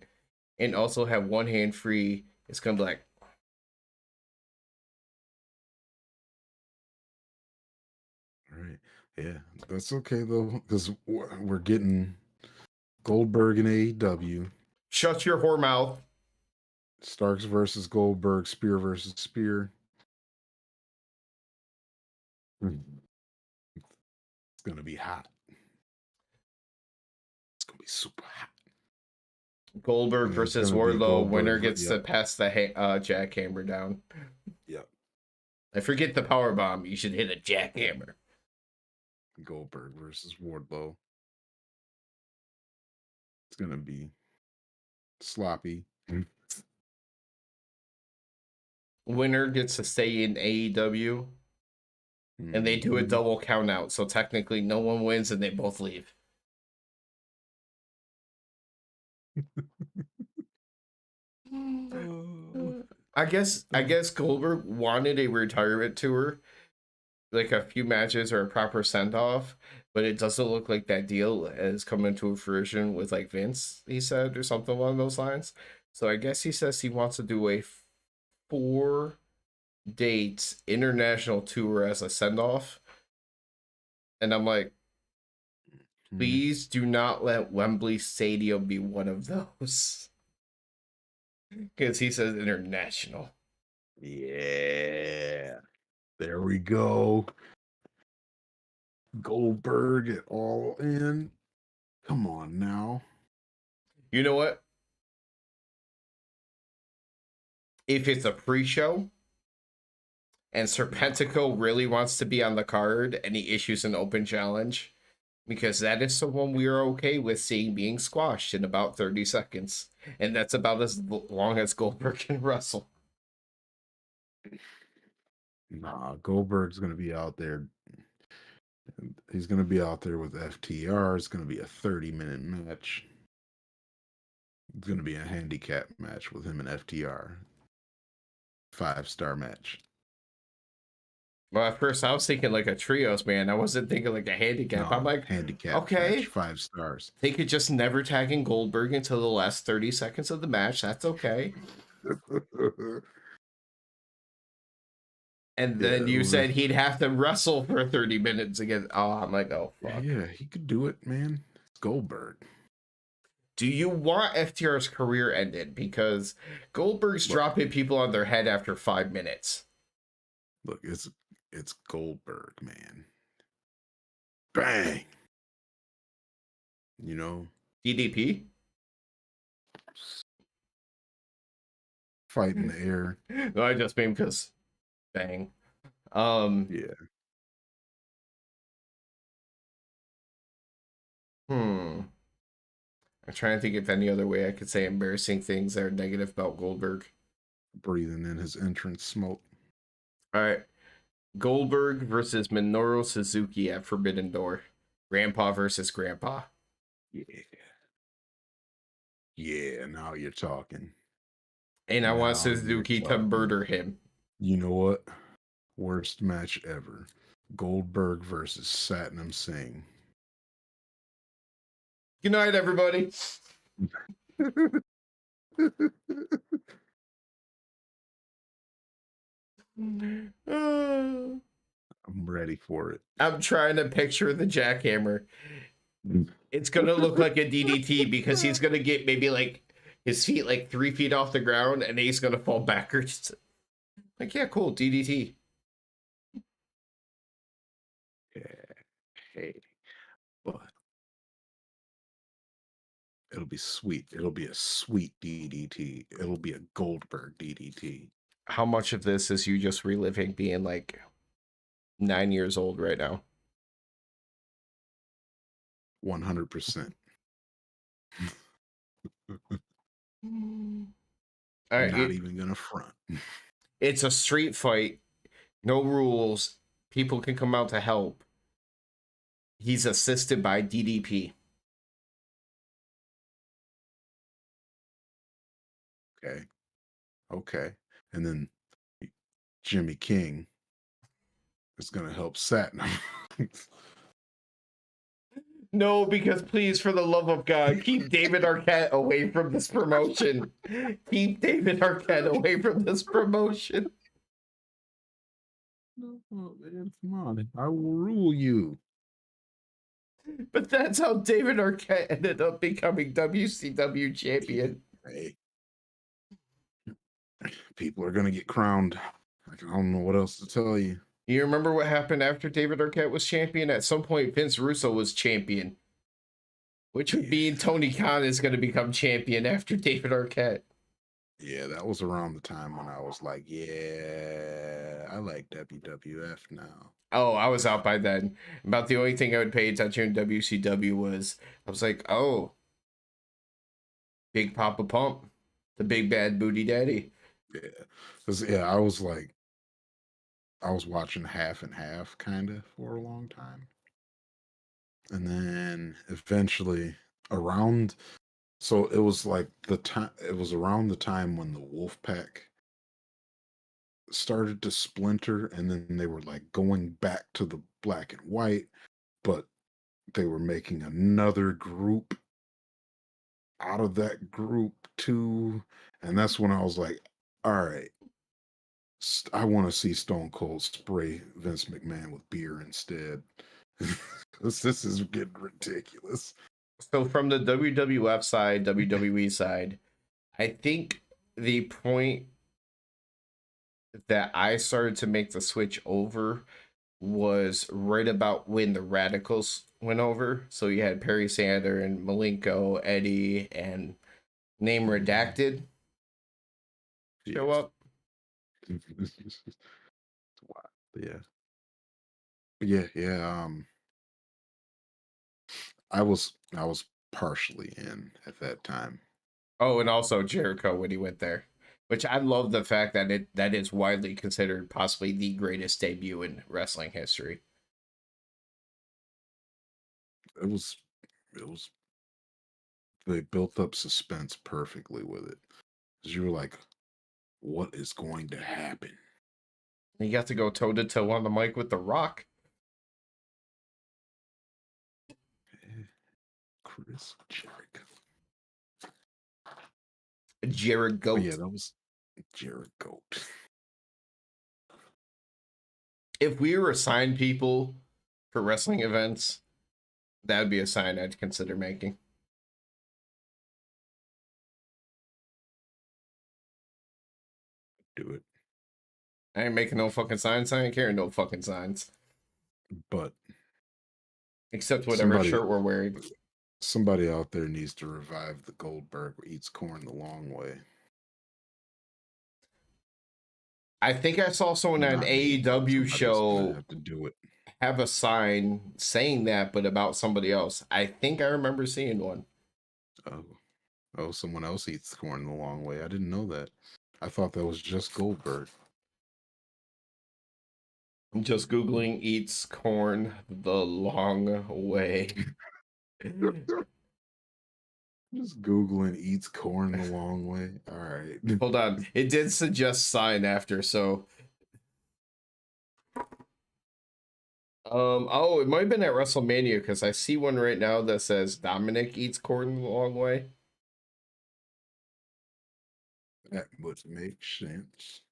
and also have one hand free, it's gonna be like, Right. Yeah, that's okay though, because we're getting Goldberg in AEW, shut your whore mouth. Starks versus Goldberg, Spear versus Spear. It's gonna be hot. It's gonna be super hot. Goldberg And it's versus gonna be Wardlow. Winner Goldberg. gets to Yep. pass the jackhammer down. Yep. I forget the power bomb. You should hit a jackhammer. Goldberg versus Wardlow. It's gonna be sloppy. Winner gets to stay in AEW, and they do a double count out. So technically, no one wins, and they both leave. I guess Goldberg wanted a retirement tour, like a few matches or a proper send off, but it doesn't look like that deal is coming to fruition with like Vince, he said, or something along those lines. So I guess he says he wants to do a 4 dates international tour as a send off. And I'm like, please do not let Wembley Stadium be one of those. Because he says international. Yeah. There we go. Goldberg at All In. Come on now. You know what? If it's a pre-show and Serpentico really wants to be on the card and he issues an open challenge, because that is someone we are okay with seeing being squashed in about 30 seconds. And that's about as long as Goldberg can wrestle. Nah, Goldberg's going to be out there. He's going to be out there with FTR. It's going to be a 30-minute match. It's going to be a handicap match with him and FTR. 5-star match. Well, at first I was thinking like a trios, man. I wasn't thinking like a handicap. No, I'm like, handicap okay, match, 5 stars. they could just never tag in Goldberg until the last 30 seconds of the match. That's okay. And then you said he'd have to wrestle for 30 minutes again. Oh, I'm like, oh, fuck. Yeah, he could do it, man. It's Goldberg. Do you want FTR's career ended? Because Goldberg's dropping people on their head after 5 minutes. Look, it's Goldberg, man. Bang. You know? DDP? Fight in the air. No, I just mean because bang. Yeah. I'm trying to think if any other way I could say embarrassing things that are negative about Goldberg. Breathing in his entrance smoke. All right. Goldberg versus Minoru Suzuki at Forbidden Door. Grandpa versus Grandpa. Yeah. Yeah, now you're talking. And I want Now you're Suzuki to talking. murder him. You know what? Worst match ever. Goldberg versus Satnam Singh. Good night, everybody. I'm ready for it. I'm trying to picture the jackhammer. It's gonna look like a DDT because he's gonna get maybe like his feet like 3 feet off the ground and he's gonna fall backwards. Like, yeah, cool, DDT. Yeah. Hey, but it'll be sweet. It'll be a sweet DDT. It'll be a Goldberg DDT. How much of this is you just reliving being like 9 years old right now? 100%. All right, Not even gonna front. it's a street fight, no rules. People can come out to help. He's assisted by DDP. Okay. Okay. And then Jimmy King is gonna help Satnam. No, because please, for the love of God, keep David Arquette away from this promotion. Keep David Arquette away from this promotion. No, man, come on. I will rule you. But that's how David Arquette ended up becoming WCW champion. Hey, people are gonna get crowned. I don't know what else to tell you. You remember what happened after David Arquette was champion? At some point, Vince Russo was champion, which would mean Tony Khan is going to become champion after David Arquette. Yeah, that was around the time when I was like, yeah, I like WWF now. Oh, I was out by then. About the only thing I would pay attention to WCW was I was like, oh, Big Papa Pump, the big bad booty daddy. Yeah. 'Cause, yeah, I was like, I was watching half and half kind of for a long time. And then eventually around, so it was like the time, it was around the time when the Wolfpack started to splinter, and then they were like going back to the black and white, but they were making another group out of that group too. And that's when I was like, all right, I want to see Stone Cold spray Vince McMahon with beer instead. This is getting ridiculous. So from the WWF side, WWE side, I think the point that I started to make the switch over was right about when the Radicals went over. So you had Perry Sander and Malenko, Eddie, and name redacted show up. Yeah. Yeah. I was partially in at that time. Oh, and also Jericho when he went there, which I love the fact that that is widely considered possibly the greatest debut in wrestling history. It was they built up suspense perfectly with it. Because you were like, what is going to happen? He got to go toe to toe on the mic with The Rock. Chris Jericho. Jericho. Oh, yeah, that was Jericho. If we were assigned people for wrestling events, that would be a sign I'd consider making. Do it. I ain't making no fucking signs. I ain't carrying no fucking signs. But Except whatever shirt we're wearing. Somebody out there needs to revive the Goldberg who eats corn the long way. I think I saw someone on an Not me, but AEW somebody else is gonna show have to do it. have a sign saying that, but about somebody else. I think I remember seeing one. Oh, oh, someone else eats corn the long way. I didn't know that. I thought that was just Goldberg. I'm just Googling eats corn the long way. Just Googling eats corn the long way. All right. Hold on. It did suggest sign after, so oh, it might have been at WrestleMania because I see one right now that says Dominic eats corn the long way. That would make sense.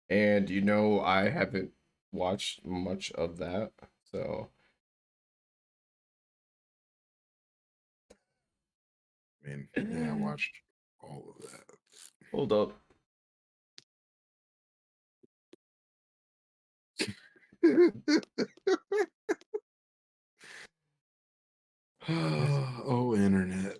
And I haven't watched much of that. So I mean, yeah, I watched all of that. hold up. Oh, internet.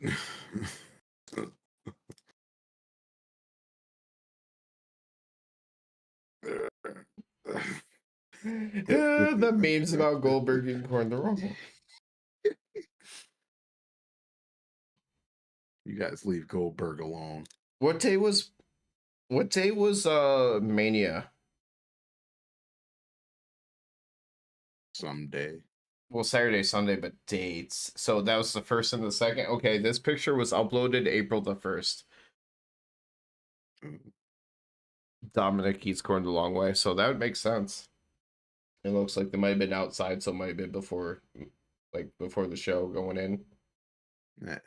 The memes about Goldberg eating corn the wrong way. You guys leave Goldberg alone. What day was Mania? Someday. Well, Saturday, Sunday, but dates. So that was the first and the second. Okay, this picture was uploaded April the 1st. Dominic eats corn the long way, so that would make sense. It looks like they might have been outside, so it might have been before the show going in. Yeah.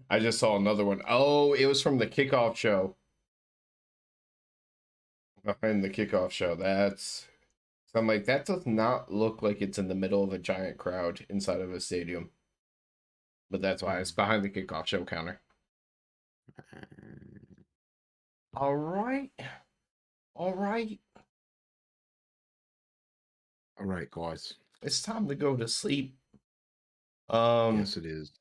I just saw another one. Oh, it was from the kickoff show. Behind the kickoff show. So I'm like, that does not look like it's in the middle of a giant crowd inside of a stadium. But that's why it's behind the kickoff show counter. All right. All right. All right, guys. It's time to go to sleep. Yes, it is.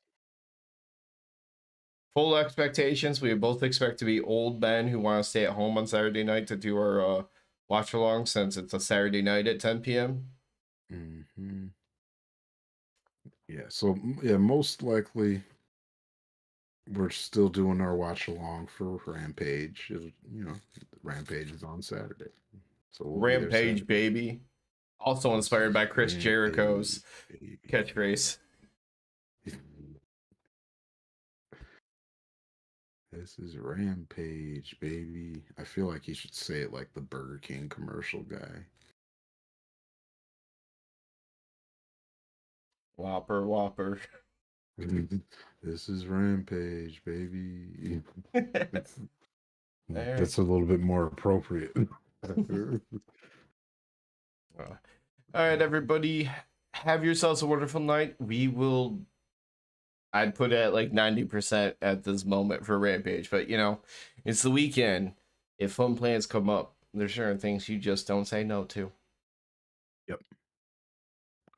Full expectations. We both expect to be old men who want to stay at home on Saturday night to do our watch along since it's a Saturday night at 10 p.m. Mm-hmm. Yeah, so yeah, most likely we're still doing our watch along for Rampage. Rampage is on Saturday. So we'll be there Rampage, Saturday. baby. Also inspired by Chris Jericho's catchphrase. This is Rampage, baby. I feel like he should say it like the Burger King commercial guy. Whopper, Whopper. This is Rampage, baby. There. That's a little bit more appropriate. All right, everybody. Have yourselves a wonderful night. I'd put it at like 90% at this moment for Rampage, but it's the weekend. If fun plans come up, there's certain things you just don't say no to. Yep.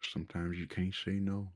Sometimes you can't say no.